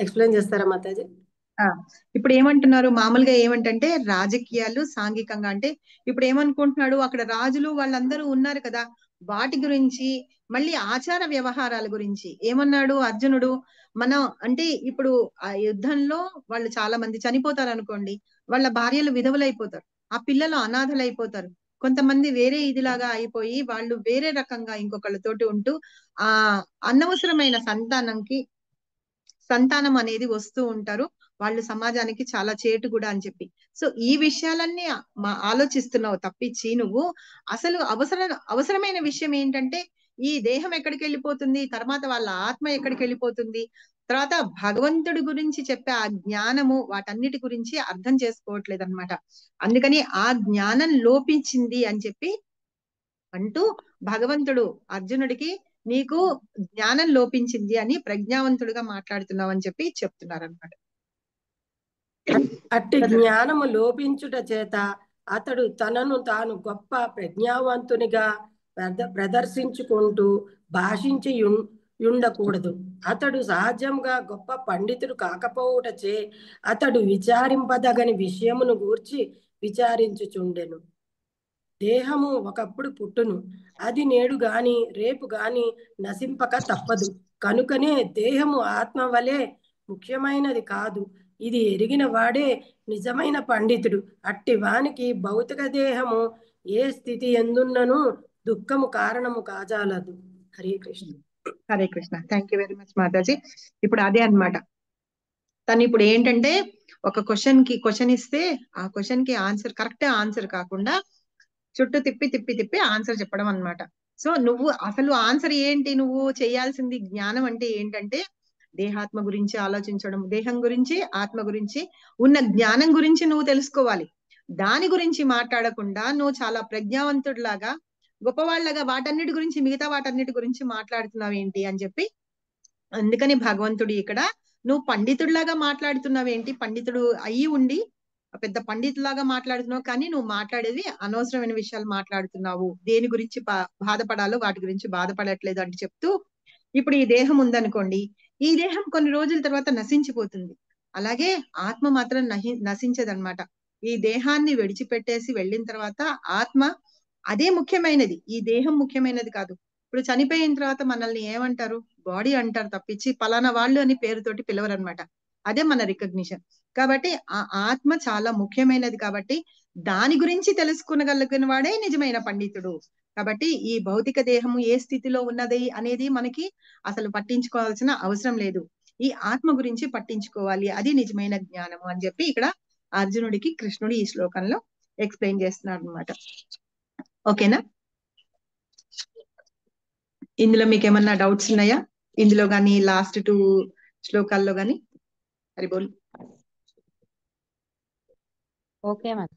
ఎక్స్ప్లెయిన్ చేస్తారా మాతాజీ? ఇప్పుడు ఏమంటున్నారు, మామూలుగా ఏమంటే రాజకీయాలు సాంఘికంగా అంటే ఇప్పుడు ఏమనుకుంటున్నాడు, అక్కడ రాజులు వాళ్ళందరూ ఉన్నారు కదా, వాటి గురించి మళ్ళీ ఆచార వ్యవహారాల గురించి ఏమన్నాడు అర్జునుడు. మనం అంటే ఇప్పుడు ఆ యుద్ధంలో వాళ్ళు చాలా మంది చనిపోతారు అనుకోండి, వాళ్ళ భార్యలు విధవులైపోతారు, ఆ పిల్లలు అనాథలైపోతారు, కొంతమంది వేరే ఇదిలాగా అయిపోయి వాళ్ళు వేరే రకంగా ఇంకొకళ్ళతోటి ఉంటూ ఆ అనవసరమైన సంతానం అనేది వస్తూ ఉంటారు, వాళ్ళు సమాజానికి చాలా చేటు కూడా అని చెప్పి. సో ఈ విషయాలన్నీ ఆలోచిస్తున్నావు తప్పించి నువ్వు అసలు అవసరమైన విషయం ఏంటంటే ఈ దేహం ఎక్కడికి వెళ్ళిపోతుంది, తర్వాత వాళ్ళ ఆత్మ ఎక్కడికి వెళ్ళిపోతుంది, తర్వాత భగవంతుడి గురించి చెప్పే ఆ జ్ఞానము, వాటన్నిటి గురించి అర్థం చేసుకోవట్లేదు అనమాట. అందుకని ఆ జ్ఞానం లోపించింది అని చెప్పి అంటూ భగవంతుడు అర్జునుడికి నీకు జ్ఞానం లోపించింది అని ప్రజ్ఞావంతుడిగా మాట్లాడుతున్నావు అని చెప్పి చెప్తున్నారు అనమాట. అట్టి జ్ఞానము లోపించుట చేత అతడు తనను తాను గొప్ప ప్రజ్ఞావంతునిగా ప్రదర్శించుకుంటూ భాషించి ఉండకూడదు. అతడు సహజంగా గొప్ప పండితుడు కాకపోవుటచే అతడు విచారింపదగని విషయమును గూర్చి విచారించుచుండెను. దేహము ఒకప్పుడు పుట్టును, అది నేడు గాని రేపు గాని నశింపక తప్పదు. కనుకనే దేహము ఆత్మ వలె ముఖ్యమైనది కాదు. ఇది ఎరిగిన వాడే నిజమైన పండితుడు. అట్టి వానికి భౌతిక దేహము ఏ స్థితి ఎందున్నను దుఃఖము కారణము కాజాలదు. Hare Krishna. Hare Krishna. Thank you very much మాతాజీ. ఇప్పుడు అదే అన్నమాట, తను ఇప్పుడు ఏంటంటే ఒక క్వశ్చన్ ఇస్తే ఆ క్వశ్చన్ కి ఆన్సర్ కరెక్ట్ ఆన్సర్ కాకుండా చుట్టూ తిప్పి ఆన్సర్ చెప్పడం అన్నమాట. సో నువ్వు అసలు ఆన్సర్ ఏంటి, నువ్వు చేయాల్సింది జ్ఞానం అంటే ఏంటంటే దేహాత్మ గురించి ఆలోచించడం, దేహం గురించి ఆత్మ గురించి ఉన్న జ్ఞానం గురించి నువ్వు తెలుసుకోవాలి. దాని గురించి మాట్లాడకుండా నువ్వు చాలా ప్రజ్ఞావంతుడిలాగా గొప్పవాళ్ళగా వాటన్నిటి గురించి మిగతా వాటన్నిటి గురించి మాట్లాడుతున్నావు ఏంటి అని చెప్పి, అందుకని భగవంతుడు ఇక్కడ నువ్వు పండితుడిలాగా మాట్లాడుతున్నావేంటి, పండితుడు అయ్యి ఉండి పెద్ద పండితులాగా మాట్లాడుతున్నావు, కానీ నువ్వు మాట్లాడేది అనవసరమైన విషయాలు మాట్లాడుతున్నావు, దేని గురించి బాధపడాలో వాటి గురించి బాధపడట్లేదు అంటే చెప్తూ, ఇప్పుడు ఈ దేహం ఉందనుకోండి, ఈ దేహం కొన్ని రోజుల తర్వాత నశించిపోతుంది, అలాగే ఆత్మ మాత్రం నశించదన్నమాట. ఈ దేహాన్ని విడిచిపెట్టేసి వెళ్ళిన తర్వాత ఆత్మ అదే ముఖ్యమైనది, ఈ దేహం ముఖ్యమైనది కాదు. ఇప్పుడు చనిపోయిన తర్వాత మనల్ని ఏమంటారు, బాడీ అంటారు తప్పించి పలానా వాళ్ళు అని పేరుతోటి పిలవరు అనమాట. అదే మన రికగ్నిషన్. కాబట్టి ఆ ఆత్మ చాలా ముఖ్యమైనది, కాబట్టి దాని గురించి తెలుసుకునగలిగిన వాడే నిజమైన పండితుడు. కాబట్టి ఈ భౌతిక దేహము ఏ స్థితిలో ఉన్నది అనేది మనకి అసలు పట్టించుకోవాల్సిన అవసరం లేదు, ఈ ఆత్మ గురించి పట్టించుకోవాలి, అది నిజమైన జ్ఞానము అని చెప్పి ఇక్కడ అర్జునుడికి కృష్ణుడు ఈ శ్లోకంలో ఎక్స్ప్లెయిన్ చేస్తున్నాడు అనమాట. ఓకేనా? ఇందులో మీకు ఏమన్నా డౌట్స్ ఉన్నాయా, ఇందులో గాని లాస్ట్ 2 శ్లోకాల్లో గాని? హరిబోల్. Okay ma'am.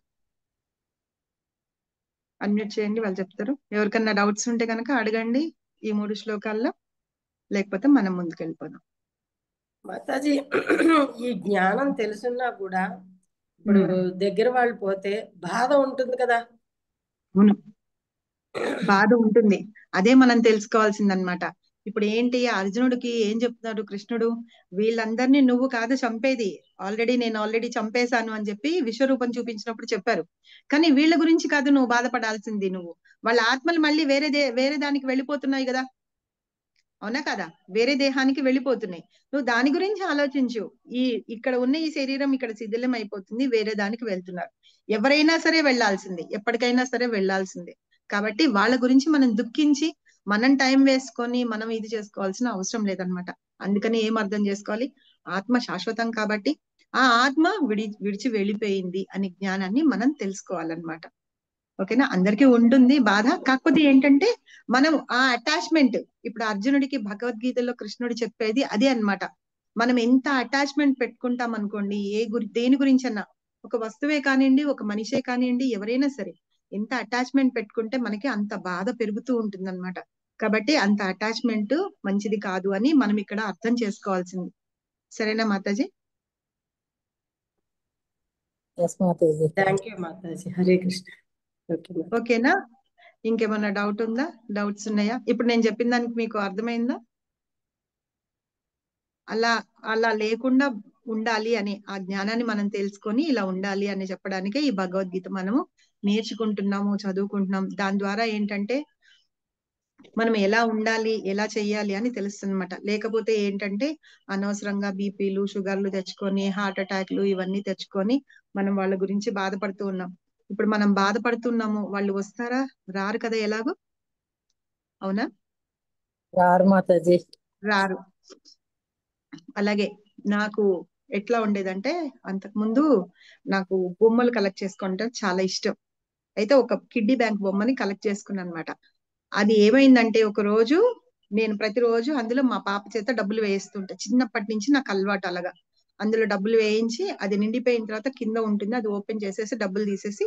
అన్మ్యూట్ చేయండి, వాళ్ళు చెప్తారు. ఎవరికన్నా డౌట్స్ ఉంటే కనుక అడగండి ఈ 3 శ్లోకాల్లో, లేకపోతే మనం ముందుకు వెళ్ళిపోదాం. మాతాజీ, ఈ జ్ఞానం తెలుసున్నా కూడా ఇప్పుడు దగ్గర వాళ్ళు పోతే బాధ ఉంటుంది కదా. అవును, బాధ ఉంటుంది, అదే మనం తెలుసుకోవాల్సిందన్నమాట. ఇప్పుడు ఏంటి, అర్జునుడికి ఏం చెప్తున్నాడు కృష్ణుడు, వీళ్ళందరినీ నువ్వు కాదు చంపేది, నేను ఆల్రెడీ చంపేశాను అని చెప్పి విశ్వరూపం చూపించినప్పుడు చెప్పారు. కానీ వీళ్ళ గురించి కాదు నువ్వు బాధపడాల్సింది, నువ్వు వాళ్ళ ఆత్మలు మళ్ళీ వేరే దానికి వెళ్ళిపోతున్నాయి కదా, అవునా కదా, వేరే దేహానికి వెళ్ళిపోతున్నాయి. నువ్వు దాని గురించి ఆలోచించు. ఇక్కడ ఉన్న ఈ శరీరం ఇక్కడ శిథిలం అయిపోతుంది, వేరే దానికి వెళ్తున్నారు. ఎవరైనా సరే వెళ్ళాల్సిందే, ఎప్పటికైనా సరే వెళ్ళాల్సిందే. కాబట్టి వాళ్ళ గురించి మనం దుఃఖించి మనం టైం వేసుకొని మనం ఇది చేసుకోవాల్సిన అవసరం లేదనమాట. అందుకని ఏం అర్థం చేసుకోవాలి, ఆత్మ శాశ్వతం కాబట్టి ఆ ఆత్మ విడిచి వెళ్ళిపోయింది అనే జ్ఞానాన్ని మనం తెలుసుకోవాలన్నమాట. ఓకేనా, అందరికీ ఉంటుంది బాధ. కాకపోతే ఏంటంటే మనం ఆ అటాచ్మెంట్, ఇప్పుడు అర్జునుడికి భగవద్గీతలో కృష్ణుడు చెప్పేది అదే అన్నమాట. మనం ఎంత అటాచ్మెంట్ పెట్టుకుంటాం అనుకోండి, దేని గురించి అన్నా, ఒక వస్తువే కానివ్వండి, ఒక మనిషే కానివ్వండి, ఎవరైనా సరే ఎంత అటాచ్మెంట్ పెట్టుకుంటే మనకి అంత బాధ పెరుగుతూ ఉంటుంది అనమాట. కాబట్టి అంత అటాచ్మెంట్ మంచిది కాదు అని మనం ఇక్కడ అర్థం చేసుకోవాల్సింది. సరేనా మాతాజీ? థ్యాంక్ యూ మాతాజీ. హరే కృష్ణ. ఓకేనా, ఇంకేమన్నా డౌట్ ఉందా? డౌట్స్ ఉన్నాయా? ఇప్పుడు నేను చెప్పిన దానికి మీకు అర్థమైందా? అలా లేకుండా ఉండాలి అని, ఆ జ్ఞానాన్ని మనం తెలుసుకొని ఇలా ఉండాలి అని చెప్పడానికే ఈ భగవద్గీత మనము నేర్చుకుంటున్నాము, చదువుకుంటున్నాం. దాని ద్వారా ఏంటంటే మనం ఎలా ఉండాలి, ఎలా చెయ్యాలి అని తెలుస్తుందన్నమాట. లేకపోతే ఏంటంటే అనవసరంగా బీపీలు, షుగర్లు తెచ్చుకొని, హార్ట్ అటాక్లు ఇవన్నీ తెచ్చుకొని మనం వాళ్ళ గురించి బాధపడుతూ ఉన్నాం. ఇప్పుడు మనం బాధపడుతున్నాము, వాళ్ళు వస్తారా? రారు కదా ఎలాగో, అవునా? రారు మాతాజీ. రారు. అలాగే నాకు ఎట్లా ఉండేదంటే, అంతకు ముందు నాకు బొమ్మలు కలెక్ట్ చేసుకుంటే చాలా ఇష్టం. అయితే ఒక కిడ్డీ బ్యాంక్ బొమ్మని కలెక్ట్ చేసుకున్నాను అనమాట. అది ఏమైందంటే, ఒక రోజు నేను ప్రతిరోజు అందులో మా పాప చేత డబ్బులు వేయిస్తుంటా. చిన్నప్పటి నుంచి నాకు అలవాటు అలాగా. అందులో డబ్బులు వేయించి అది నిండిపోయిన తర్వాత కింద ఉంటుంది, అది ఓపెన్ చేసేసి డబ్బులు తీసేసి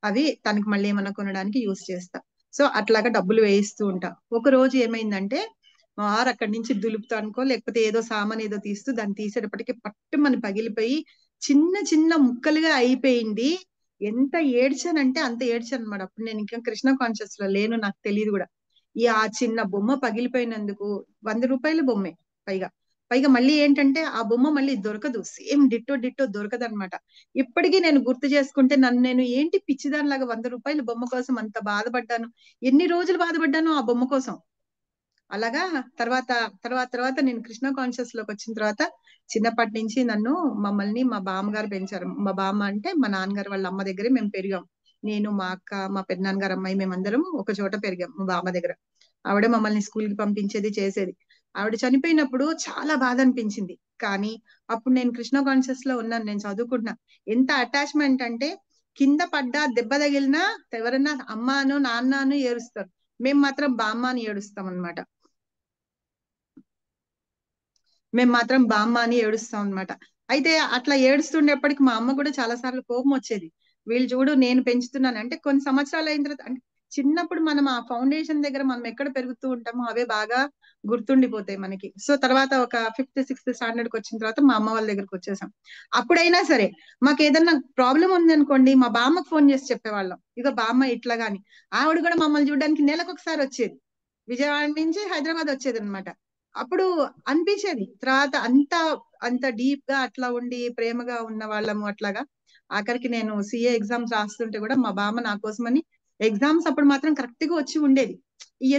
అవి తనకి మళ్ళీ ఏమన్నా కొనడానికి యూజ్ చేస్తా. సో అట్లాగా డబ్బులు వేయిస్తూ ఉంటా. ఒక రోజు ఏమైందంటే, మా వారు అక్కడి నుంచి దులుపుతా అనుకో, లేకపోతే ఏదో సామాన్ ఏదో తీస్తూ దాన్ని తీసేటప్పటికి పట్టుమని పగిలిపోయి చిన్న చిన్న ముక్కలుగా అయిపోయింది. ఎంత ఏడ్చానంటే అంత ఏడ్చాను అనమాట. అప్పుడు నేను ఇంకా కృష్ణ కాన్షియస్ లో లేను, నాకు తెలియదు కూడా. ఆ చిన్న బొమ్మ పగిలిపోయినందుకు 100 రూపాయల బొమ్మే పైగా మళ్ళీ ఏంటంటే ఆ బొమ్మ మళ్ళీ దొరకదు, సేమ్ డిట్టో దొరకదు అనమాట. ఇప్పటికీ నేను గుర్తు చేసుకుంటే నన్ను నేను ఏంటి పిచ్చిదానిలాగా 100 రూపాయల బొమ్మ కోసం అంత బాధపడ్డాను, ఎన్ని రోజులు బాధపడ్డాను ఆ బొమ్మ కోసం. అలాగా తర్వాత నేను కృష్ణ కాన్షియస్ లోకి వచ్చిన తర్వాత చిన్నప్పటి నుంచి మమ్మల్ని మా బామ్మగారు పెంచారు. మా బామ్మ అంటే మా నాన్నగారు వాళ్ళ అమ్మ దగ్గరే మేము పెరిగాం. నేను, మా అక్క, మా పెద్దనాన్నగారు అమ్మాయి, మేమందరం ఒక చోట పెరిగాం మా బామ్మ దగ్గర. ఆవిడ మమ్మల్ని స్కూల్ కి పంపించేది, చేసేది. ఆవిడ చనిపోయినప్పుడు చాలా బాధ అనిపించింది. కానీ అప్పుడు నేను కృష్ణ కాన్షియస్ లో ఉన్నాను, నేను చదువుకుంటున్నా. ఎంత అటాచ్మెంట్ అంటే, కింద పడ్డా దెబ్బ తగిలినా ఎవరన్నా అమ్మాను నాన్నను ఏడుస్తారు, మేము మాత్రం బామ్మ అని ఏడుస్తాం అనమాట. ఏడుస్తాం అనమాట. అయితే అట్లా ఏడుస్తుండేప్పటికి మా అమ్మ కూడా చాలా సార్లు కోపం వచ్చేది. వీళ్ళు చూడు నేను పెంచుతున్నాను అంటే, కొన్ని సంవత్సరాలు అయిన తర్వాత అంటే చిన్నప్పుడు మనం ఆ ఫౌండేషన్ దగ్గర మనం ఎక్కడ పెరుగుతూ ఉంటామో అవే బాగా గుర్తుండిపోతాయి మనకి. సో తర్వాత ఒక 5th 6th స్టాండర్డ్కి వచ్చిన తర్వాత మా అమ్మ వాళ్ళ దగ్గరకు వచ్చేసాం. అప్పుడైనా సరే మాకు ఏదన్నా ప్రాబ్లం ఉంది అనుకోండి, మా బామ్మకు ఫోన్ చేసి చెప్పేవాళ్ళం, ఇక బామ్మ ఇట్లా గాని. ఆవిడ కూడా మమ్మల్ని చూడడానికి నెలకు ఒకసారి వచ్చేది, విజయవాడ నుంచి హైదరాబాద్ వచ్చేది అనమాట. అప్పుడు అనిపించేది తర్వాత అంత డీప్ గా అట్లా ఉండి ప్రేమగా ఉన్న వాళ్ళము అట్లాగా. ఆఖరికి నేను సిఏ ఎగ్జామ్స్ రాస్తుంటే కూడా మా బామ్మ నా కోసమని ఎగ్జామ్స్ అప్పుడు మాత్రం కరెక్ట్ గా వచ్చి ఉండేది.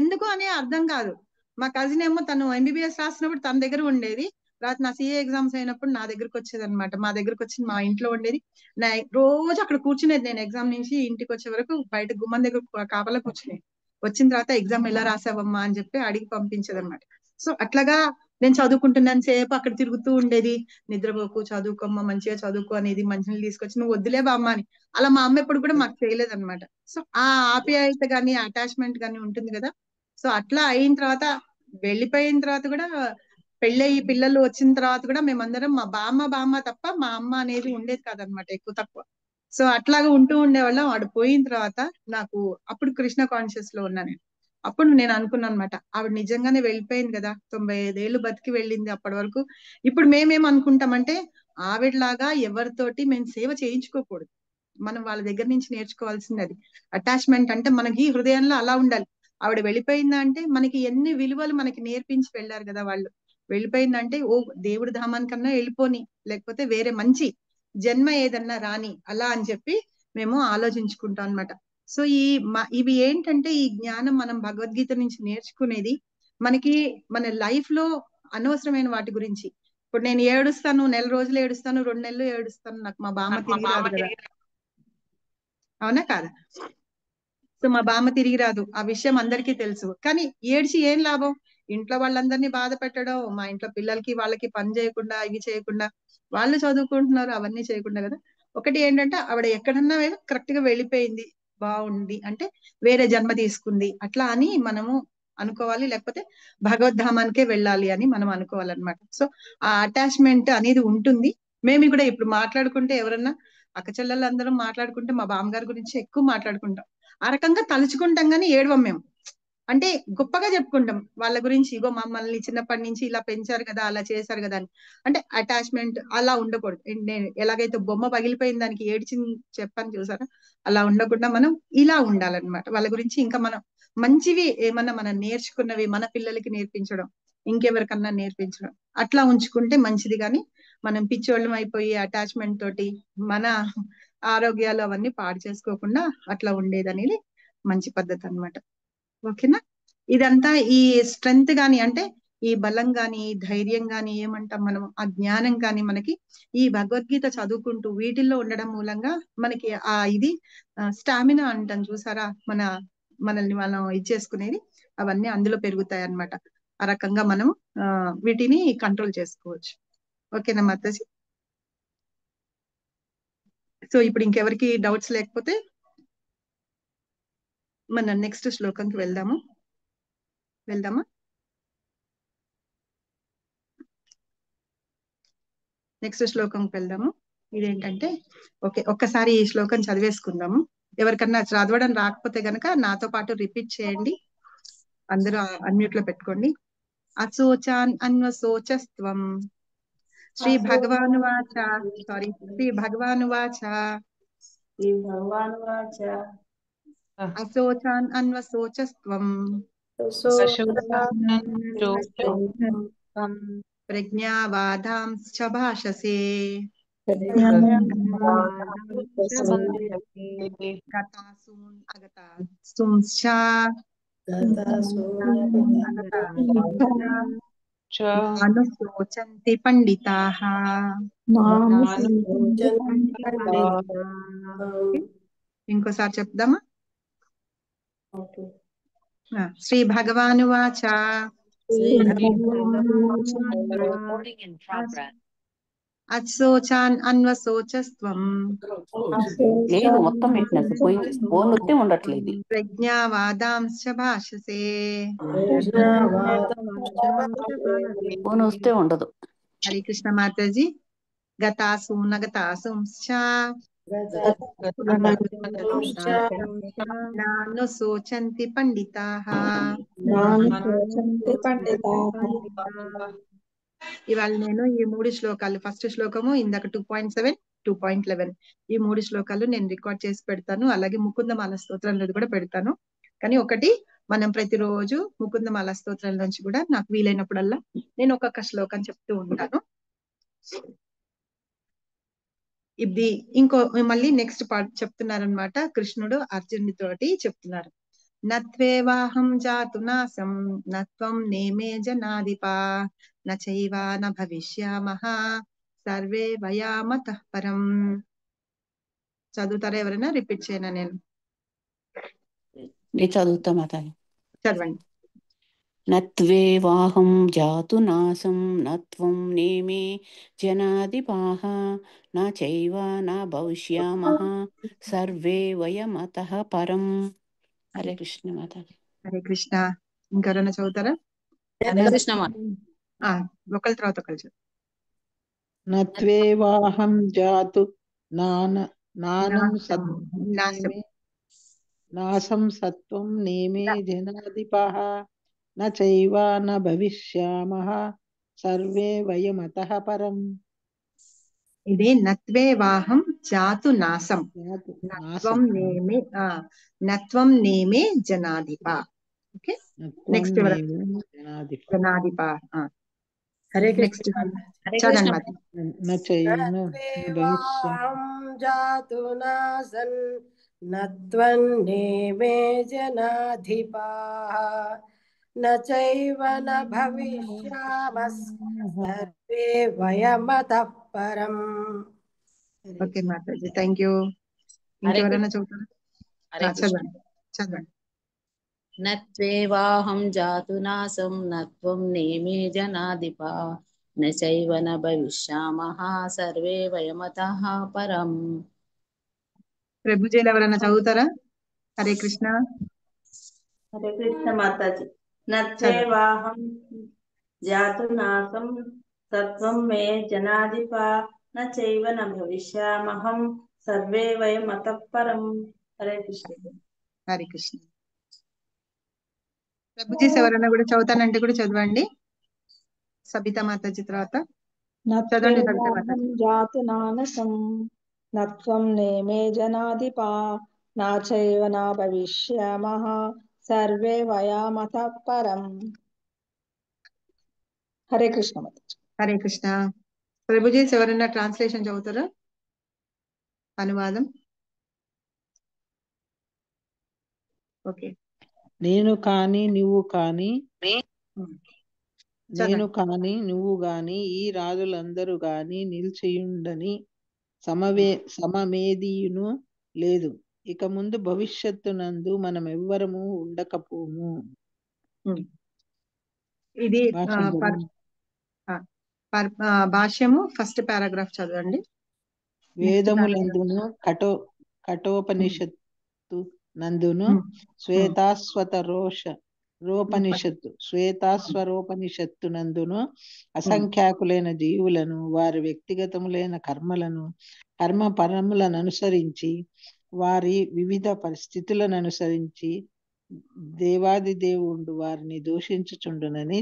ఎందుకు అనే అర్థం కాదు. మా కజిన్ ఏమో తను ఎంబీబీఎస్ రాసినప్పుడు తన దగ్గర ఉండేది, తర్వాత నా సిఏ ఎగ్జామ్స్ అయినప్పుడు నా దగ్గరకు వచ్చేది అనమాట. మా దగ్గరకు వచ్చి మా ఇంట్లో ఉండేది, నా రోజు అక్కడ కూర్చునేది. నేను ఎగ్జామ్ నుంచి ఇంటికి వచ్చే వరకు బయట గుమ్మం దగ్గర కాపలా కూర్చునేది. వచ్చిన తర్వాత ఎగ్జామ్ ఎలా రాసావమ్మా అని చెప్పి అడిగి పంపించేది అనమాట. సో అట్లాగా నేను చదువుకుంటున్నాను సేపు అక్కడ తిరుగుతూ ఉండేది. నిద్రపోకు, చదువుకోమ్మ, మంచిగా చదువుకో అనేది, మంచినీళ్ళు తీసుకొచ్చి నువ్వు వద్దులే బామ్మ అని. అలా మా అమ్మ ఎప్పుడు కూడా మాకు చేయలేదు అనమాట. సో ఆ ఆప్యాయత గాని అటాచ్మెంట్ గాని ఉంటుంది కదా. సో అట్లా అయిన తర్వాత, వెళ్ళిపోయిన తర్వాత కూడా, పెళ్ళయి పిల్లలు వచ్చిన తర్వాత కూడా మేమందరం మా బామ్మ తప్ప మా అమ్మ అనేది ఉండేది కాదనమాట, ఎక్కువ తక్కువ. సో అట్లాగా ఉంటూ ఉండేవాళ్ళం. ఆవిడ పోయిన తర్వాత నాకు అప్పుడు కృష్ణ కాన్షియస్ లో ఉన్నా నేను. అప్పుడు నేను అనుకున్నాను అనమాట, ఆవిడ నిజంగానే వెళ్ళిపోయింది కదా, 95 ఏళ్ళు బతికి వెళ్ళింది అప్పటి వరకు. ఇప్పుడు మేమేం అనుకుంటామంటే, ఆవిడలాగా ఎవరితోటి మేము సేవ చేయించుకోకూడదు, మనం వాళ్ళ దగ్గర నుంచి నేర్చుకోవాల్సింది అది. అటాచ్మెంట్ అంటే మనకి హృదయంలో అలా ఉండాలి. ఆవిడ వెళ్ళిపోయిందా అంటే మనకి ఎన్ని విలువలు మనకి నేర్పించి వెళ్ళారు కదా వాళ్ళు. వెళ్ళిపోయిందంటే ఓ దేవుడి ధామానికన్నా వెళ్ళిపోని, లేకపోతే వేరే మంచి జన్మ ఏదన్నా రాని, అలా అని చెప్పి మేము ఆలోచించుకుంటాం అనమాట. సో ఇవి ఏంటంటే, ఈ జ్ఞానం మనం భగవద్గీత నుంచి నేర్చుకునేది మనకి మన లైఫ్ లో అనవసరమైన వాటి గురించి. ఇప్పుడు నేను ఏడుస్తాను, నెల రోజులు ఏడుస్తాను, 2 నెలలు ఏడుస్తాను, నాకు మా బామ్మ తిరిగి రాదు కదా. అవునా కాదా? సో మా బామ్మ తిరిగి రాదు, ఆ విషయం అందరికీ తెలుసు. కానీ ఏడ్చి ఏం లాభం? ఇంట్లో వాళ్ళందరినీ బాధ పెట్టడం, మా ఇంట్లో పిల్లలకి వాళ్ళకి పని చేయకుండా, ఇవి చేయకుండా, వాళ్ళు చదువుకుంటున్నారు అవన్నీ చేయకుండా కదా. ఒకటి ఏంటంటే ఆవిడ ఎక్కడన్నా కరెక్ట్ గా వెళ్ళిపోయింది, బాగుంది అంటే వేరే జన్మ తీసుకుంది అట్లా అని మనము అనుకోవాలి, లేకపోతే భగవద్ధామానికే వెళ్ళాలి అని మనం అనుకోవాలన్నమాట. సో ఆ అటాచ్మెంట్ అనేది ఉంటుంది. మేము కూడా ఇప్పుడు మాట్లాడుకుంటే ఎవరన్నా అక్క చెల్లెలు అందరం మాట్లాడుకుంటే మా బామ్మగారి గురించి ఎక్కువ మాట్లాడుకుంటాం. ఆ రకంగా తలుచుకుంటాం కానీ ఏడవం మేము. అంటే గొప్పగా చెప్పుకుంటాం వాళ్ళ గురించి, ఇగో మమ్మల్ని చిన్నప్పటి నుంచి ఇలా పెంచారు కదా, అలా చేశారు కదా అని. అంటే అటాచ్మెంట్ అలా ఉండకూడదు. నేను ఎలాగైతే బొమ్మ పగిలిపోయిన దానికి ఏడ్చి చెప్పని చూసారా, అలా ఉండకుండా మనం ఇలా ఉండాలన్నమాట. వాళ్ళ గురించి ఇంకా మనం మంచివి ఏమన్నా మనం నేర్చుకున్నవి మన పిల్లలకి నేర్పించడం, ఇంకెవరికన్నా నేర్పించడం, అట్లా ఉంచుకుంటే మంచిది. కానీ మనం పిచ్చోళ్ళం అయిపోయి అటాచ్మెంట్ తోటి మన ఆరోగ్యాలు అవన్నీ పాడు చేసుకోకుండా అట్లా ఉండేది అనేది మంచి పద్ధతి అన్నమాట. ఓకేనా? ఇదంతా ఈ స్ట్రెంగ్త్ గాని, అంటే ఈ బలం గాని, ఈ ధైర్యం గాని ఏమంటాం మనం, ఆ జ్ఞానం కానీ మనకి ఈ భగవద్గీత చదువుకుంటూ వీటిల్లో ఉండడం మూలంగా మనకి ఆ ఇది స్టామినా అంటాం చూసారా, మనల్ని మనం ఇచ్చేసుకునేది, అవన్నీ అందులో పెరుగుతాయి అన్నమాట. ఆ రకంగా మనం వీటిని కంట్రోల్ చేసుకోవచ్చు. ఓకేనా మాతాజీ? సో ఇప్పుడు ఇంకెవరికి డౌట్స్ లేకపోతే మన నెక్స్ట్ శ్లోకంకి వెళ్దామా? నెక్స్ట్ శ్లోకంకి వెళ్దాము. ఇదేంటంటే ఒక్కసారి ఈ శ్లోకం చదివేసుకుందాము. ఎవరికన్నా చదవడం రాకపోతే గనక నాతో పాటు రిపీట్ చేయండి. అందరూ అన్మ్యూట్ లో పెట్టుకోండి. అశోచాన్ అన్వశోచస్త్వం శ్రీ భగవానువాచ అశోచాన్ అన్వశోచస్త్వం ప్రజ్ఞావాదాంశ్చ భాషసే గతాసూన్ అగతాసూంశ్చ నానుశోచంతి పండితాః. ఇంకోసారి చెప్దామా? శ్రీ భగవానువాచ అశోచాన్ అన్వశోచస్త్వం లేదు మొత్తం పెట్టినట్టు ఫోన్ వస్తే ఉండట్లేదు. ప్రజ్ఞావాదాంశ్చ భాషసే ఫోన్ వస్తే ఉండదు. హరే కృష్ణ మాతాజీ. గతాసూన్ అగతాసూంశ్చ నానుశోచంతి పండితాః. ఇవాళ నేను ఈ 3 శ్లోకాలు, ఫస్ట్ శ్లోకము ఇందాక 2.7, 2.11 ఈ 3 శ్లోకాలు నేను రికార్డ్ చేసి పెడతాను. అలాగే ముకుందమాల స్తోత్రంలో కూడా పెడతాను. కానీ ఒకటి మనం ప్రతిరోజు ముకుందమాల స్తోత్రం నుంచి కూడా నాకు వీలైనప్పుడల్లా నేను ఒక్కొక్క శ్లోకం చెప్తూ ఉంటాను. ఇది మళ్ళీ నెక్స్ట్ పార్ట్ చెప్తున్నారనమాట. కృష్ణుడు అర్జునుడి తోటి చెప్తున్నారు. నత్వేవాహం జాతు నాసం నత్వం నేమే జనాధిపా నచైవా న భవిష్యామః సర్వే వయామతః పరం. చదువుతారా ఎవరైనా? రిపీట్ చేయనా? నేను చదువుతా మాతాజీ. చదవండి. నత్వేవాహం జాతు నాసం నత్వం నేమే జనాధిపాః న చైవ న భవిష్యామః సర్వే వయమతః పరం. హరే కృష్ణ మాతాజీ. హరే కృష్ణ. ఇంకెవరైనా చదువుతారా? ఒకరి తర్వాత ఒకరు. నత్వేవాహం జాతు నాసం సత్వం నేమే జనాధిపః న చైవ న భవిష్యామః సర్వే వయమతః పరం. ఇది నత్వేవాహం జాతు నాసం నత్వం నేమే జనాధిప. ఓకే, నెక్స్ట్ జనాధిప. హరే నెక్స్ట్ కృష్ణ. జాతు నాసన్ నత్వన్నేమే జనాధిపాః న చైవ న భవిష్యామః సర్వే వయమతః పరం. ఓకే మాతాజీ, థ్యాంక్ యూ. ఇంకెవరైనా చదువుతారా? హరే కృష్ణ. చదవండి చదవండి. నత్వేవాహం జాతు నాసం నత్వం నేమే జనాధిపా నైవ న భవిష్యామః సర్వే వయమతః పరం. ప్రభుజీలు ఎవరైనా చదువుతారా? హరే కృష్ణ. హరే కృష్ణ మాతాజీ. నత్వేవాహం జాతు నాసం సత్వం మే జనాధిప నైవ న భవిష్యామహం సర్వే వయమతః పరం. హరే కృష్ణ. హరే కృష్ణ. ప్రభుజీస్ ఎవరైనా కూడా చదువుతానంటే కూడా చదవండి. సబితా మాతాజీ తర్వాత చదవండి. సబితా నత్వేవాహం మాతాజీ. జాతు నానసం నత్వం నేమే జనాధిపా నాచైవ నా భవిష్యామః సర్వే వయామతః పరం. హరే కృష్ణ మాతాజీ. హరే కృష్ణ. ప్రభుజీస్ ఎవరైనా ట్రాన్స్లేషన్ చదువుతారా? అనువాదం. ఓకే. నేను కాని నువ్వు కాని ఈ రాజులందరూ గాని నిలిచియుండని సమమేదియును లేదు. ఇక ముందు భవిష్యత్తునందు మనమెవ్వరము ఉండకపోము. ఇది భాష్యము ఫస్ట్ పారాగ్రాఫ్ చదవండి. వేదములందును కఠోపనిషత్తు నందును శ్వేతాస్వరోపనిషత్తు నందును అసంఖ్యాకులైన జీవులను వారి వ్యక్తిగతములైన కర్మ పరములను అనుసరించి వారి వివిధ పరిస్థితులను అనుసరించి దేవాది దేవుడు వారిని దూషించుచుండునని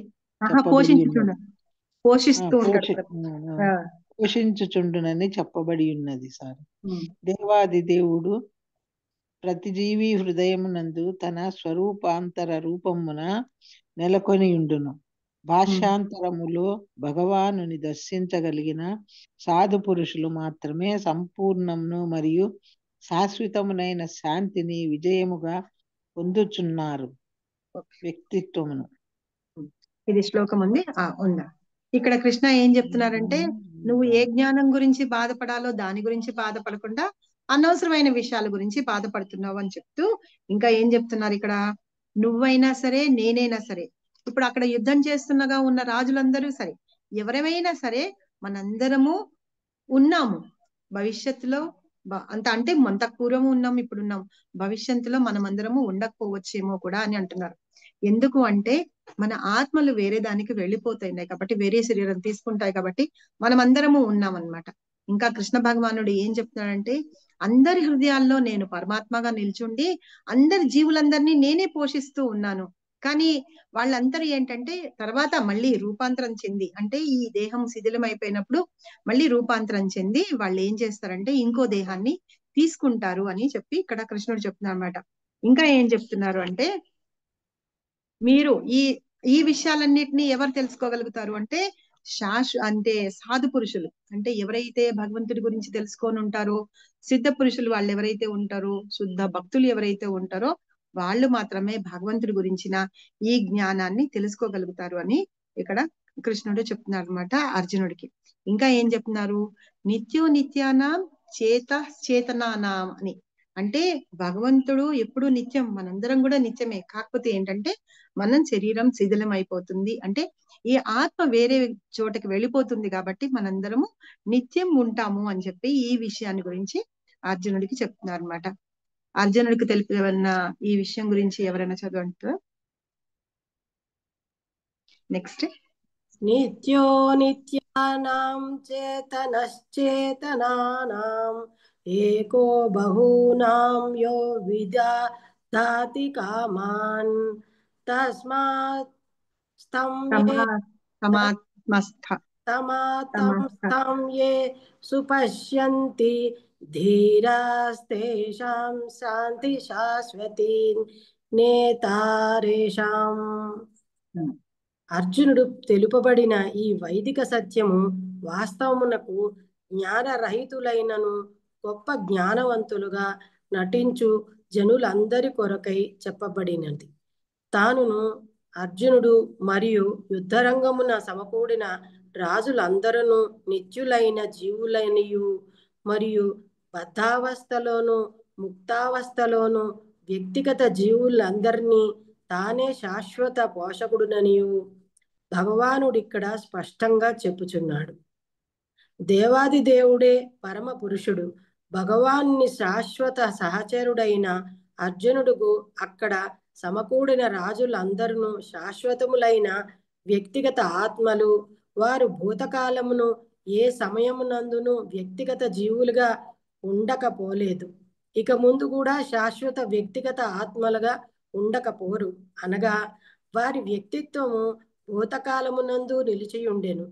పోషించుచుండునని చెప్పబడి ఉన్నది. సార్, దేవాది దేవుడు ప్రతి జీవి హృదయమునందు తన స్వరూపాంతర రూపమున నెలకొని ఉండును. భాష్యాంతరములో భగవానుని దర్శించగలిగిన సాధు పురుషులు మాత్రమే సంపూర్ణమును మరియు శాశ్వతమునైన శాంతిని విజయముగా పొందుచున్నారు. వ్యక్తిత్వమును. ఇది శ్లోకం ఉంది ఉందా? ఇక్కడ కృష్ణ ఏం చెప్తున్నారంటే, నువ్వు ఏ జ్ఞానం గురించి బాధపడాలో దాని గురించి బాధపడకుండా అనవసరమైన విషయాల గురించి బాధపడుతున్నావు అని చెప్తూ ఇంకా ఏం చెప్తున్నారు ఇక్కడ, నువ్వైనా సరే నేనైనా సరే, ఇప్పుడు అక్కడ యుద్ధం చేస్తున్నగా ఉన్న రాజులందరూ సరే, ఎవరైనా సరే మనందరము ఉన్నాము. భవిష్యత్తులో అంటే అంత పూర్వము ఉన్నాం, ఇప్పుడు ఉన్నాం. భవిష్యత్తులో మనమందరము ఉండకపోవచ్చేమో కూడా అని అంటున్నారు. ఎందుకు అంటే మన ఆత్మలు వేరే దానికి వెళ్ళిపోతాయి కాబట్టి, వేరే శరీరం తీసుకుంటాయి కాబట్టి మనమందరము ఉన్నాం అన్నమాట. ఇంకా కృష్ణ భగవానుడు ఏం చెప్తున్నాడంటే, అందరి హృదయాల్లో నేను పరమాత్మగా నిల్చుండి అందరి జీవులందరినీ నేనే పోషిస్తూ ఉన్నాను. కానీ వాళ్ళందరూ ఏంటంటే తర్వాత మళ్ళీ రూపాంతరం చెంది, అంటే ఈ దేహం శిథిలం అయిపోయినప్పుడు మళ్ళీ రూపాంతరం చెంది వాళ్ళు ఏం చేస్తారంటే ఇంకో దేహాన్ని తీసుకుంటారు అని చెప్పి ఇక్కడ కృష్ణుడు చెప్తున్నారు అన్నమాట. ఇంకా ఏం చెప్తున్నారు అంటే, మీరు ఈ విషయాలన్నిటినీ ఎవరు తెలుసుకోగలుగుతారు అంటే అంటే సాధు పురుషులు, అంటే ఎవరైతే భగవంతుడి గురించి తెలుసుకొని ఉంటారో, సిద్ధ పురుషులు వాళ్ళు ఎవరైతే ఉంటారో, శుద్ధ భక్తులు ఎవరైతే ఉంటారో వాళ్ళు మాత్రమే భగవంతుడి గురించిన ఈ జ్ఞానాన్ని తెలుసుకోగలుగుతారు అని ఇక్కడ కృష్ణుడు చెప్తున్నారు అనమాట అర్జునుడికి. ఇంకా ఏం చెప్తున్నారు, నిత్యో నిత్యానాం చేతనానాం అని, అంటే భగవంతుడు ఎప్పుడు నిత్యం, మనందరం కూడా నిత్యమే. కాకపోతే ఏంటంటే మనం శరీరం శిథిలం అయిపోతుంది, అంటే ఈ ఆత్మ వేరే చోటకి వెళ్ళిపోతుంది కాబట్టి మనందరము నిత్యం ఉంటాము అని చెప్పి ఈ విషయాన్ని గురించి అర్జునుడికి చెప్తున్నారు అనమాట. అర్జునుడికి తెలిపిన ఈ విషయం గురించి ఎవరైనా చదవంటారు? నెక్స్ట్, నిత్యో నిత్యానాం చేతనశ్చేతనానాం ఏకో బహూనాం యో విదధాతి కామాన్ తస్మాత్ తమాత్మస్థం యే సుపశ్యంతి ధీరాస్తేషాం శాంతి శాశ్వతి నేతారేషాం. అర్జునుడు తెలుపబడిన ఈ వైదిక సత్యము వాస్తవమునకు జ్ఞానరహితులైనను గొప్ప జ్ఞానవంతులుగా నటించు జనులందరి కొరకై చెప్పబడినది. తానును అర్జునుడు మరియు యుద్ధరంగమున సమకూడిన రాజులందరూ నిత్యులైన జీవులనియు మరియు బద్ధావస్థలోను ముక్తావస్థలోను వ్యక్తిగత జీవులందరినీ తానే శాశ్వత పోషకుడుననియు భగవానుడు ఇక్కడ స్పష్టంగా చెప్పుచున్నాడు. దేవాది దేవుడే పరమ పురుషుడు. భగవాన్ని శాశ్వత సహచరుడైన అర్జునుడుకు అక్కడ సమకూడిన రాజులందరూ శాశ్వతములైన వ్యక్తిగత ఆత్మలు. వారు భూతకాలమును ఏ సమయమునందును వ్యక్తిగత జీవులుగా ఉండకపోలేదు, ఇక ముందు కూడా శాశ్వత వ్యక్తిగత ఆత్మలుగా ఉండకపోరు. అనగా వారి వ్యక్తిత్వము భూతకాలమునందు నిలిచి ఉండెను,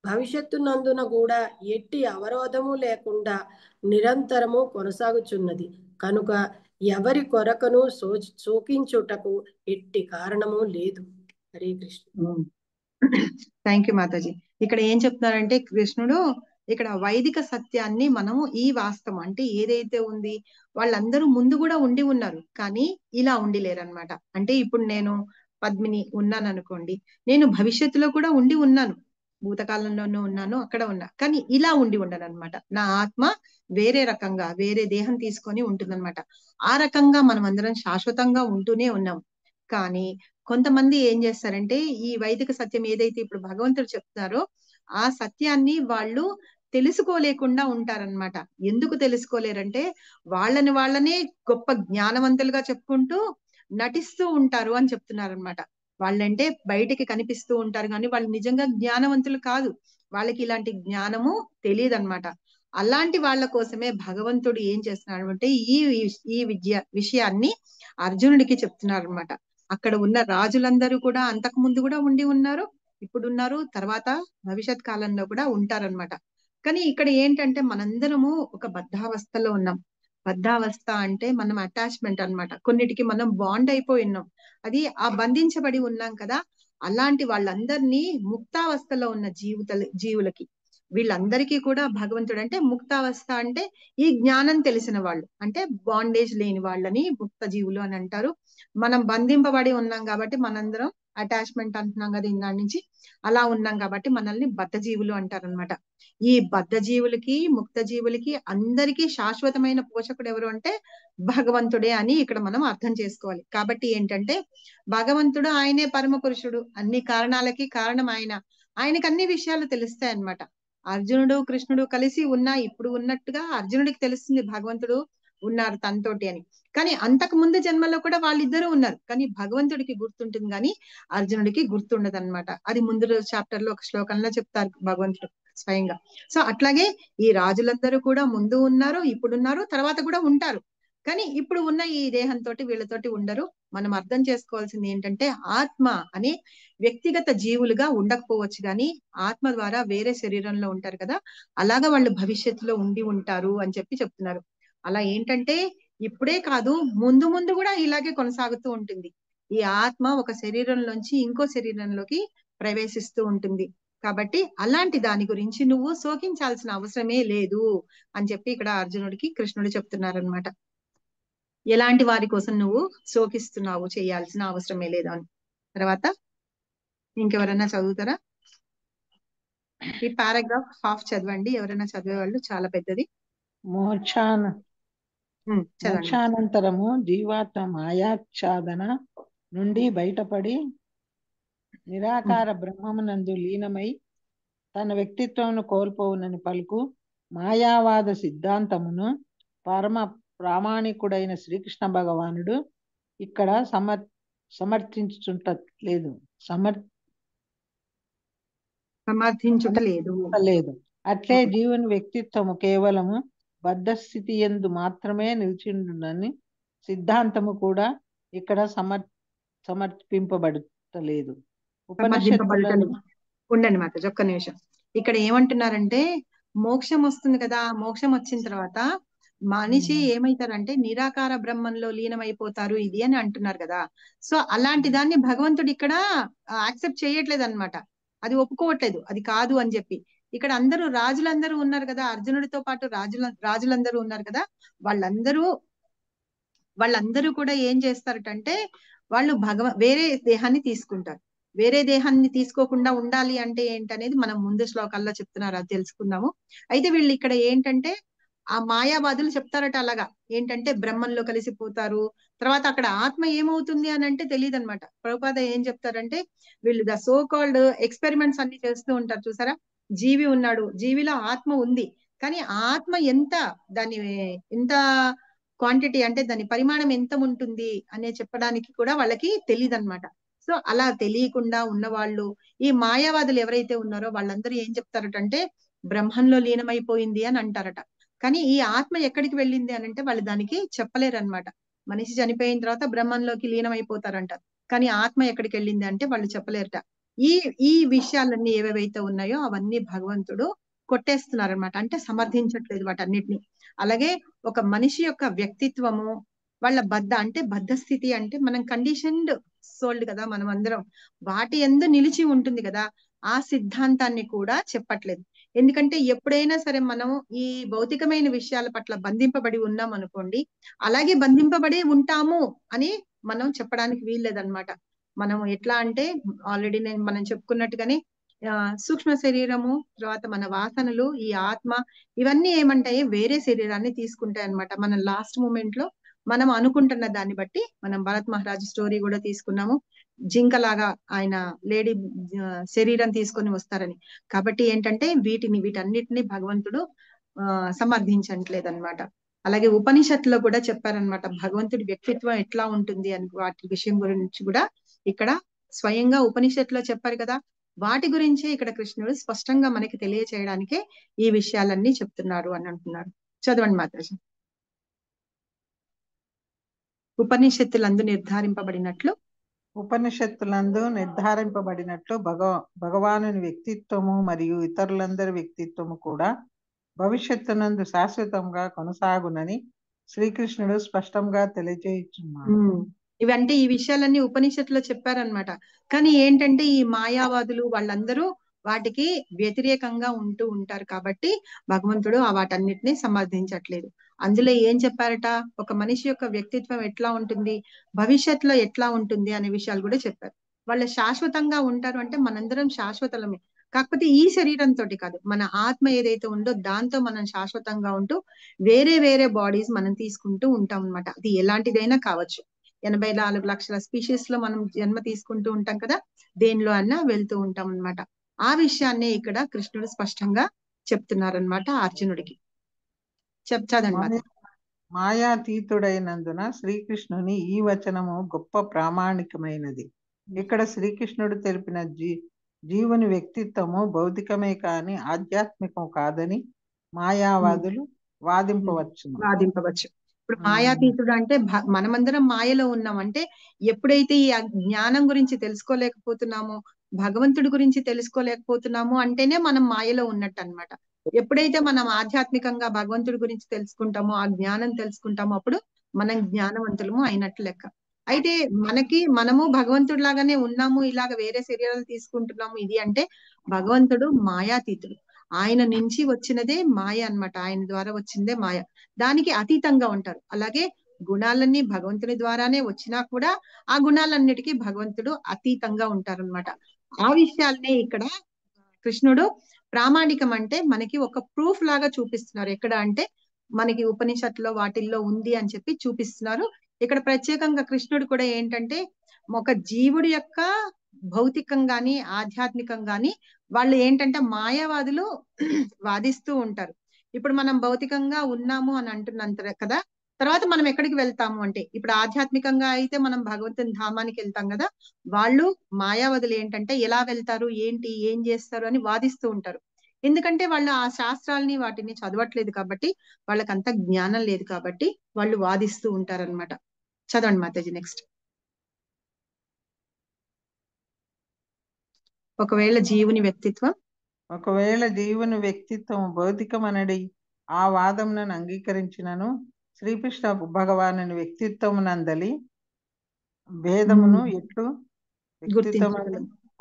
భవిష్యత్తునందున కూడా ఎట్టి అవరోధము లేకుండా నిరంతరము కొనసాగుచున్నది. కనుక ఎవరి కొరకను శోకించుటకు ఎట్టి కారణము లేదు. హరే కృష్ణ. థ్యాంక్ యూ మాతాజీ. ఇక్కడ ఏం చెప్తున్నారంటే కృష్ణుడు ఇక్కడ వైదిక సత్యాన్ని మనము ఈ వాస్తవం అంటే ఏదైతే ఉంది వాళ్ళందరూ ముందు కూడా ఉండి ఉన్నారు, కానీ ఇలా ఉండిలేరనమాట. అంటే ఇప్పుడు నేను పద్మిని ఉన్నాను అనుకోండి, నేను భవిష్యత్తులో కూడా ఉండి ఉన్నాను, భూతకాలంలోనూ ఉన్నాను, అక్కడ ఉన్నా, కానీ ఇలా ఉండి ఉండను అనమాట. నా ఆత్మ వేరే రకంగా వేరే దేహం తీసుకొని ఉంటుందన్నమాట. ఆ రకంగా మనం అందరం శాశ్వతంగా ఉంటూనే ఉన్నాం. కానీ కొంతమంది ఏం చేస్తారంటే ఈ వైదిక సత్యం ఏదైతే ఇప్పుడు భగవంతుడు చెప్తున్నారో ఆ సత్యాన్ని వాళ్ళు తెలుసుకోలేకుండా ఉంటారనమాట. ఎందుకు తెలుసుకోలేరంటే వాళ్ళనే గొప్ప జ్ఞానవంతులుగా చెప్పుకుంటూ నటిస్తూ ఉంటారు అని చెప్తున్నారు అనమాట. వాళ్ళంటే బయటికి కనిపిస్తూ ఉంటారు కానీ వాళ్ళు నిజంగా జ్ఞానవంతులు కాదు, వాళ్ళకి ఇలాంటి జ్ఞానము తెలియదు అనమాట. అలాంటి వాళ్ళ కోసమే భగవంతుడు ఏం చేస్తున్నాడు అంటే ఈ విషయాన్ని అర్జునుడికి చెప్తున్నారు అనమాట. అక్కడ ఉన్న రాజులందరూ కూడా అంతకు ముందు కూడా ఉండి ఉన్నారు, ఇప్పుడు ఉన్నారు, తర్వాత భవిష్యత్ కాలంలో కూడా ఉంటారనమాట. కానీ ఇక్కడ ఏంటంటే మనందరము ఒక బద్ధావస్థలో ఉన్నాం. బద్ధావస్థ అంటే మనం అటాచ్మెంట్ అన్నమాట, కొన్నిటికి మనం బాండ్ అయిపోయి ఉన్నాం, అది ఆ బంధించబడి ఉన్నాం కదా. అలాంటి వాళ్ళందరినీ ముక్తావస్థలో ఉన్న జీవులకి వీళ్ళందరికీ కూడా భగవంతుడు అంటే ముక్తావస్థ అంటే ఈ జ్ఞానం తెలిసిన వాళ్ళు, అంటే బాండేజ్ లేని వాళ్ళని ముక్త జీవులు అని అంటారు. మనం బంధింపబడి ఉన్నాం కాబట్టి మనందరం అటాచ్మెంట్ అంటున్నాం కదా ఇందాడి నుంచి, అలా ఉన్నాం కాబట్టి మనల్ని బద్ధ జీవులు అంటారు అనమాట. ఈ బద్ధ జీవులకి ముక్త జీవులకి అందరికీ శాశ్వతమైన పోషకుడు ఎవరు అంటే భగవంతుడే అని ఇక్కడ మనం అర్థం చేసుకోవాలి. కాబట్టి ఏంటంటే భగవంతుడు ఆయనే పరమ పురుషుడు, అన్ని కారణాలకి కారణం ఆయన, ఆయనకి అన్ని విషయాలు తెలుస్తాయి అన్నమాట. అర్జునుడు కృష్ణుడు కలిసి ఉన్నా ఇప్పుడు ఉన్నట్టుగా అర్జునుడికి తెలుస్తుంది భగవంతుడు ఉన్నారు తనతోటి అని. కానీ అంతకు ముందు జన్మలో కూడా వాళ్ళిద్దరూ ఉన్నారు, కానీ భగవంతుడికి గుర్తుంటుంది కానీ అర్జునుడికి గుర్తుండదు అనమాట. అది ముందు చాప్టర్ లో ఒక శ్లోకంలో చెప్తారు భగవంతుడు స్వయంగా. సో అట్లాగే ఈ రాజులందరూ కూడా ముందు ఉన్నారు, ఇప్పుడున్నారు, తర్వాత కూడా ఉంటారు, కానీ ఇప్పుడు ఉన్న ఈ దేహంతో వీళ్ళతోటి ఉండరు. మనం అర్థం చేసుకోవాల్సింది ఏంటంటే ఆత్మ అనే వ్యక్తిగత జీవులుగా ఉండకపోవచ్చు, కానీ ఆత్మ ద్వారా వేరే శరీరంలో ఉంటారు కదా, అలాగా వాళ్ళు భవిష్యత్తులో ఉండి ఉంటారు అని చెప్పి చెప్తున్నారు. అలా ఏంటంటే ఇప్పుడే కాదు ముందు ముందు కూడా ఇలాగే కొనసాగుతూ ఉంటుంది. ఈ ఆత్మ ఒక శరీరంలోంచి ఇంకో శరీరంలోకి ప్రవేశిస్తూ ఉంటుంది. కాబట్టి అలాంటి దాని గురించి నువ్వు శోకించాల్సిన అవసరమే లేదు అని చెప్పి ఇక్కడ అర్జునుడికి కృష్ణుడు చెప్తున్నారనమాట. ఎలాంటి వారి కోసం నువ్వు శోకిస్తున్నావు, చేయాల్సిన అవసరమే లేదు అని. తర్వాత ఇంకెవరైనా చదువుతారా? ఈ పారాగ్రాఫ్ హాఫ్ చదవండి ఎవరైనా చదివేవాళ్ళు, చాలా పెద్దది. మోక్షానంతరము జీవాత్మ మాయాచ్ఛాదన నుండి బయటపడి నిరాకార బ్రహ్మమునందు లీనమై తన వ్యక్తిత్వమును కోల్పోవునని పలుకు మాయావాద సిద్ధాంతమును పరమ ప్రామాణికుడైన శ్రీకృష్ణ భగవానుడు ఇక్కడ సమర్థించుటలేదు. అట్లే జీవుని వ్యక్తిత్వము కేవలము బద్ధ స్థితి యందు మాత్రమే నిలిచిండునని సిద్ధాంతము కూడా ఇక్కడ సమర్పింపబడతలేదు. ఉండండి మాతాజీ ఒక్క నిమిషం. ఇక్కడ ఏమంటున్నారంటే మోక్షం వస్తుంది కదా, మోక్షం వచ్చిన తర్వాత మనిషి ఏమైతారంటే నిరాకార బ్రహ్మంలో లీనమైపోతారు ఇది అని అంటున్నారు కదా. సో అలాంటి దాన్ని భగవంతుడు ఇక్కడ యాక్సెప్ట్ చేయట్లేదు అనమాట, అది ఒప్పుకోవట్లేదు, అది కాదు అని చెప్పి. ఇక్కడ అందరూ రాజులందరూ ఉన్నారు కదా, అర్జునుడితో పాటు రాజులందరూ ఉన్నారు కదా, వాళ్ళందరూ కూడా ఏం చేస్తారటంటే వాళ్ళు వేరే దేహాన్ని తీసుకుంటారు. వేరే దేహాన్ని తీసుకోకుండా ఉండాలి అంటే ఏంటనేది మనం ముందు శ్లోకాల్లో చెప్తున్నారు, అది తెలుసుకుందాము. అయితే వీళ్ళు ఇక్కడ ఏంటంటే ఆ మాయావాదులు చెప్తారట అలాగా, ఏంటంటే బ్రహ్మంలో కలిసిపోతారు. తర్వాత అక్కడ ఆత్మ ఏమవుతుంది అని అంటే తెలియదు అనమాట. ప్రభుపాద ఏం చెప్తారంటే, వీళ్ళు ద సో కాల్డ్ ఎక్స్పెరిమెంట్స్ అన్ని చేస్తూ ఉంటారు చూసారా. జీవి ఉన్నాడు, జీవిలో ఆత్మ ఉంది, కానీ ఆత్మ దాని ఎంత క్వాంటిటీ అంటే దాని పరిమాణం ఎంత ఉంటుంది అనే చెప్పడానికి కూడా వాళ్ళకి తెలియదు అనమాట. సో అలా తెలియకుండా ఉన్నవాళ్ళు, ఈ మాయావాదులు ఎవరైతే ఉన్నారో వాళ్ళందరూ ఏం చెప్తారటంటే బ్రహ్మంలో లీనమైపోయింది అని అంటారట. కానీ ఈ ఆత్మ ఎక్కడికి వెళ్ళింది అని అంటే వాళ్ళు దానికి చెప్పలేరు అనమాట. మనిషి చనిపోయిన తర్వాత బ్రహ్మంలోకి లీనమైపోతారంట, కానీ ఆత్మ ఎక్కడికి వెళ్ళింది అంటే వాళ్ళు చెప్పలేరట. ఈ ఈ విషయాలన్నీ ఏవేవైతే ఉన్నాయో అవన్నీ భగవంతుడు కొట్టేస్తున్నారనమాట, అంటే సమర్థించట్లేదు వాటన్నిటిని. అలాగే ఒక మనిషి యొక్క వ్యక్తిత్వము, వాళ్ళ బద్ధ స్థితి అంటే మనం కండిషన్డ్ సోల్డ్ కదా మనం అందరం, వాటి యందు నిలిచి ఉంటుంది కదా, ఆ సిద్ధాంతాన్ని కూడా చెప్పట్లేదు. ఎందుకంటే ఎప్పుడైనా సరే మనం ఈ భౌతికమైన విషయాల పట్ల బంధింపబడి ఉన్నాం అనుకోండి, అలాగే బంధింపబడి ఉంటాము అని మనం చెప్పడానికి వీల్లేదన్నమాట. మనం ఎట్లా అంటే ఆల్రెడీ మనం చెప్పుకున్నట్టుగానే సూక్ష్మ శరీరము, తర్వాత మన వాసనలు, ఈ ఆత్మ, ఇవన్నీ ఏమంటాయి, వేరే శరీరాన్ని తీసుకుంటాయి అన్నమాట. మనం లాస్ట్ మూమెంట్ లో మనం అనుకుంటున్న దాన్ని బట్టి, మనం భరత్ మహారాజ్ స్టోరీ కూడా తీసుకున్నాము, జింకలాగా ఆయన లేడీ శరీరం తీసుకొని వస్తారని. కాబట్టి ఏంటంటే వీటన్నిటిని భగవంతుడు సమర్థించట్లేదు అనమాట. అలాగే ఉపనిషత్తులో కూడా చెప్పారనమాట, భగవంతుడి వ్యక్తిత్వం ఎట్లా ఉంటుంది అని వాటి విషయం గురించి కూడా ఇక్కడ స్వయంగా ఉపనిషత్తులో చెప్పారు కదా. వాటి గురించే ఇక్కడ కృష్ణుడు స్పష్టంగా మనకి తెలియచేయడానికే ఈ విషయాలన్నీ చెప్తున్నారు అని అంటున్నారు. చదవండి మాతాజీ. ఉపనిషత్తులందు నిర్ధారింపబడినట్లు భగవానుని వ్యక్తిత్వము మరియు ఇతరులందరి వ్యక్తిత్వము కూడా భవిష్యత్తునందు శాశ్వతంగా కొనసాగునని శ్రీకృష్ణుడు స్పష్టంగా తెలియజేయుచున్నాడు. ఇవంటే ఈ విషయాలన్నీ ఉపనిషత్తులో చెప్పారనమాట. కానీ ఏంటంటే ఈ మాయావాదులు వాళ్ళందరూ వాటికి వ్యతిరేకంగా ఉంటూ ఉంటారు కాబట్టి భగవంతుడు వాటన్నిటిని సమర్థించట్లేదు. అందులో ఏం చెప్పారట, ఒక మనిషి యొక్క వ్యక్తిత్వం ఎట్లా ఉంటుంది, భవిష్యత్తులో ఎట్లా ఉంటుంది అనే విషయాలు కూడా చెప్పారు. వాళ్ళు శాశ్వతంగా ఉంటారు అంటే మనందరం శాశ్వతలమే, కాకపోతే ఈ శరీరంతో కాదు, మన ఆత్మ ఏదైతే ఉందో దాంతో మనం శాశ్వతంగా ఉంటూ వేరే వేరే బాడీస్ మనం తీసుకుంటూ ఉంటాం అనమాట. అది ఎలాంటిదైనా కావచ్చు. 84 లక్షల స్పీషీస్ లో మనం జన్మ తీసుకుంటూ ఉంటాం కదా, దేనిలో అన్నా వెళ్తూ ఉంటాం అన్నమాట. ఆ విషయాన్ని ఇక్కడ కృష్ణుడు స్పష్టంగా చెప్తున్నారనమాట అర్జునుడికి. చదవండి. మాయాతీతుడైనందున శ్రీకృష్ణుని ఈ వచనము గొప్ప ప్రామాణికమైనది. ఇక్కడ శ్రీకృష్ణుడు తెలిపిన జీవుని వ్యక్తిత్వము భౌతికమే కాని ఆధ్యాత్మికం కాదని మాయావాదులు వాదింపవచ్చు. ఇప్పుడు మాయాతీతుడు అంటే మనమందరం మాయలో ఉన్నాం అంటే, ఎప్పుడైతే ఈ జ్ఞానం గురించి తెలుసుకోలేకపోతున్నామో, భగవంతుడి గురించి తెలుసుకోలేకపోతున్నాము అంటేనే మనం మాయలో ఉన్నట్టు అన్నమాట. ఎప్పుడైతే మనం ఆధ్యాత్మికంగా భగవంతుడి గురించి తెలుసుకుంటామో, ఆ జ్ఞానం తెలుసుకుంటామో, అప్పుడు మనం జ్ఞానవంతులము అయినట్టు లెక్క. అయితే మనము భగవంతుడి లాగానే ఉన్నాము, ఇలాగ వేరే శరీరాలు తీసుకుంటున్నాము ఇది అంటే భగవంతుడు మాయాతీతుడు. ఆయన నుంచి వచ్చినదే మాయ అన్నమాట, ఆయన ద్వారా వచ్చిందే మాయ, దానికి అతీతంగా ఉంటారు. అలాగే గుణాలన్నీ భగవంతుని ద్వారానే వచ్చినా కూడా ఆ గుణాలన్నిటికీ భగవంతుడు అతీతంగా ఉంటారన్నమాట. ఆ విషయాల్ని ఇక్కడ కృష్ణుడు ప్రామాణికం అంటే మనకి ఒక ప్రూఫ్ లాగా చూపిస్తున్నారు. ఎక్కడ అంటే మనకి ఉపనిషత్తులో వాటిల్లో ఉంది అని చెప్పి చూపిస్తున్నారు. ఇక్కడ ప్రత్యేకంగా కృష్ణుడు కూడా ఏంటంటే ఒక జీవుడి యొక్క భౌతికం గాని ఆధ్యాత్మికం గాని వాళ్ళు ఏంటంటే మాయావాదులు వాదిస్తూ ఉంటారు. ఇప్పుడు మనం భౌతికంగా ఉన్నాము అని అంటున్నంత కదా, తర్వాత మనం ఎక్కడికి వెళ్తాము అంటే, ఇప్పుడు ఆధ్యాత్మికంగా అయితే మనం భగవంతుని ధామానికి వెళ్తాం కదా, వాళ్ళు మాయావదులు ఏంటంటే ఎలా వెళ్తారు, ఏంటి, ఏం చేస్తారు అని వాదిస్తూ ఉంటారు. ఎందుకంటే వాళ్ళు ఆ శాస్త్రాలని వాటిని చదవట్లేదు కాబట్టి, వాళ్ళకంత జ్ఞానం లేదు కాబట్టి వాళ్ళు వాదిస్తూ ఉంటారన్నమాట. చదవండి మాతాజీ నెక్స్ట్. ఒకవేళ జీవుని వ్యక్తిత్వం భౌతికమనడి ఆ వాదములను అంగీకరించినను శ్రీకృష్ణ భగవానుని వ్యక్తిత్వమునందలి భేదమును ఎట్లు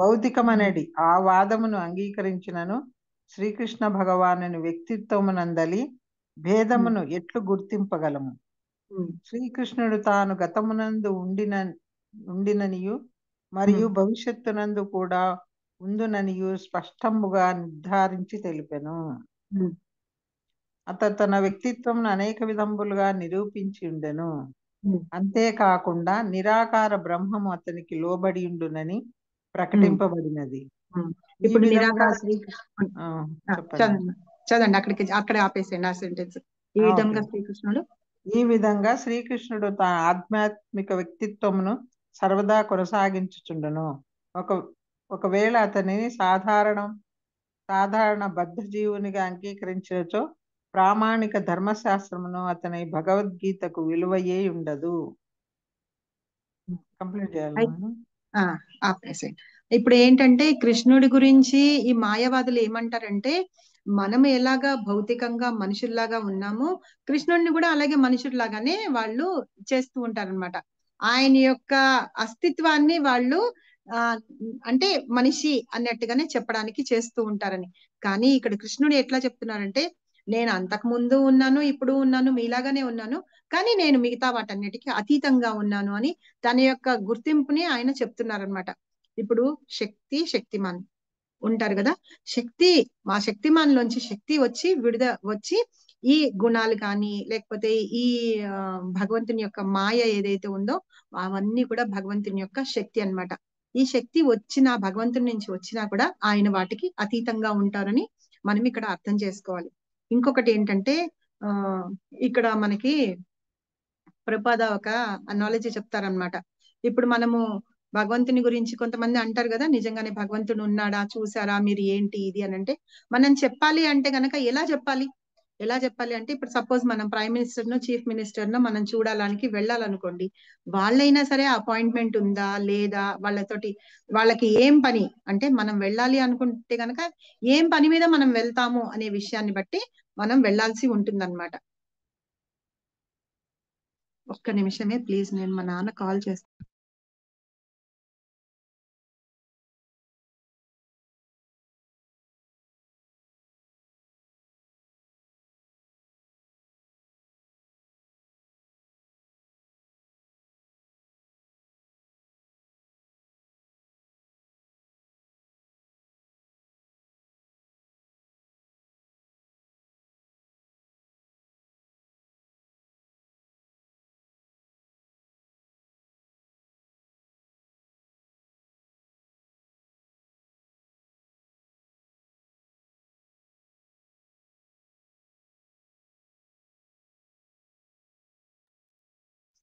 భౌతికమనడి ఆ వాదమును అంగీకరించినను శ్రీకృష్ణ భగవానుని వ్యక్తిత్వమునందలి భేదమును ఎట్లు గుర్తింపగలము. శ్రీకృష్ణుడు తాను గతమునందు ఉండిననియు మరియు భవిష్యత్తునందు కూడా ఉందుననియు స్పష్టముగా నిర్ధారించి తెలిపెను. అతడు తన వ్యక్తిత్వం అనేక విధంబులుగా నిరూపించి ఉండెను. అంతేకాకుండా నిరాకార బ్రహ్మము అతనికి లోబడి ఉండునని ప్రకటింపబడినది. ఈ ఇప్పుడు విధంగా నిరాకార శ్రీకృష్ణ చెప్పండి. చదవండి చదవండి అక్కడ ఆపేసేయండి ఆ సెంటెన్స్. ఈ విధంగా శ్రీకృష్ణుడు ఈ విధంగా శ్రీకృష్ణుడు తన ఆధ్యాత్మిక వ్యక్తిత్వమును సర్వదా కొనసాగించుచుండును. ఒకవేళ అతనిని సాధారణ బద్ధ జీవునిగా అంగీకరించచో ప్రామాణిక ధర్మశాస్త్రమును అతని భగవద్గీతకు విలువయే ఉండదు. కంప్లీట్ చేయాలి. ఆపేసేయండి. ఇప్పుడు ఏంటంటే కృష్ణుడి గురించి ఈ మాయావాదులు ఏమంటారంటే, మనం ఎలాగా భౌతికంగా మనుషుల్లాగా ఉన్నామో కృష్ణుడిని కూడా అలాగే మనుషుల్లాగానే వాళ్ళు చేస్తూ ఉంటారన్నమాట. ఆయన యొక్క అస్తిత్వాన్ని వాళ్ళు అంటే మనిషి అన్నట్టుగానే చెప్పడానికి చేస్తూ ఉంటారని. కానీ ఇక్కడ కృష్ణుడు ఎట్లా చెప్తున్నారంటే, నేను అంతకు ముందు ఉన్నాను, ఇప్పుడు ఉన్నాను, మీలాగానే ఉన్నాను, కానీ నేను మిగతా వాటన్నిటికీ అతీతంగా ఉన్నాను అని తన యొక్క గుర్తింపుని ఆయన చెప్తున్నారనమాట. ఇప్పుడు శక్తిమాన్ ఉంటారు కదా, మా శక్తిమాన్ లోంచి శక్తి వచ్చి ఈ గుణాలు కానీ లేకపోతే ఈ భగవంతుని యొక్క మాయ ఏదైతే ఉందో అవన్నీ కూడా భగవంతుని యొక్క శక్తి అన్నమాట. ఈ శక్తి భగవంతుని నుంచి వచ్చినా కూడా ఆయన వాటికి అతీతంగా ఉంటారని మనం ఇక్కడ అర్థం చేసుకోవాలి. ఇంకొకటి ఏంటంటే ఇక్కడ మనకి ప్రభుపాద ఒక అనాలజీ చెప్తారనమాట. ఇప్పుడు మనము భగవంతుని గురించి కొంతమంది అంటారు కదా, నిజంగానే భగవంతుడు ఉన్నాడా, చూసారా మీరు, ఏంటి ఇది అని అంటే, మనం చెప్పాలి అంటే గనక ఎలా చెప్పాలి అంటే, ఇప్పుడు సపోజ్ మనం prime minister no chief minister no మనం చూడాలని వెళ్ళాలనుకోండి, వాళ్ళైనా సరే అపాయింట్మెంట్ ఉందా లేదా, వాళ్ళకి ఏం పని అంటే, మనం వెళ్ళాలి అనుకుంటే గనక ఏం పని మీద మనం వెళ్తాము అనే విషయాన్ని బట్టి మనం వెళ్లాల్సి ఉంటుందన్నమాట. ఒక్క నిమిషమే ప్లీజ్, నేను మా నాన్న కాల్ చేస్తాను.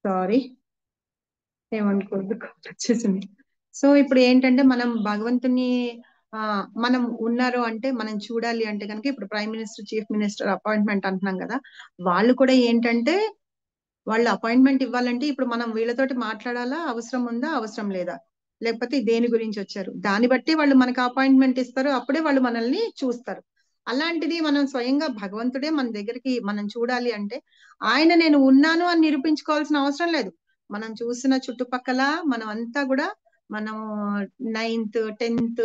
సారీ, ఏమనుకోవద్దు, వచ్చేసింది. సో ఇప్పుడు ఏంటంటే మనం భగవంతుని మనం ఉన్నారు అంటే మనం చూడాలి అంటే కనుక, ఇప్పుడు prime minister chief minister appointment అంటున్నాం కదా, వాళ్ళు కూడా ఏంటంటే వాళ్ళు అపాయింట్మెంట్ ఇవ్వాలంటే ఇప్పుడు మనం వీళ్ళతోటి మాట్లాడాలా, అవసరం ఉందా, అవసరం లేదా, లేకపోతే దేని గురించి వచ్చారు, దాన్ని బట్టి వాళ్ళు మనకు అపాయింట్మెంట్ ఇస్తారు, అప్పుడే వాళ్ళు మనల్ని చూస్తారు. అలాంటిది మనం స్వయంగా భగవంతుడే మన దగ్గరికి మనం చూడాలి అంటే ఆయన నేను ఉన్నాను అని నిరూపించుకోవాల్సిన అవసరం లేదు. మనం చూసిన చుట్టుపక్కల మనం అంతా కూడా మనం 9th 10th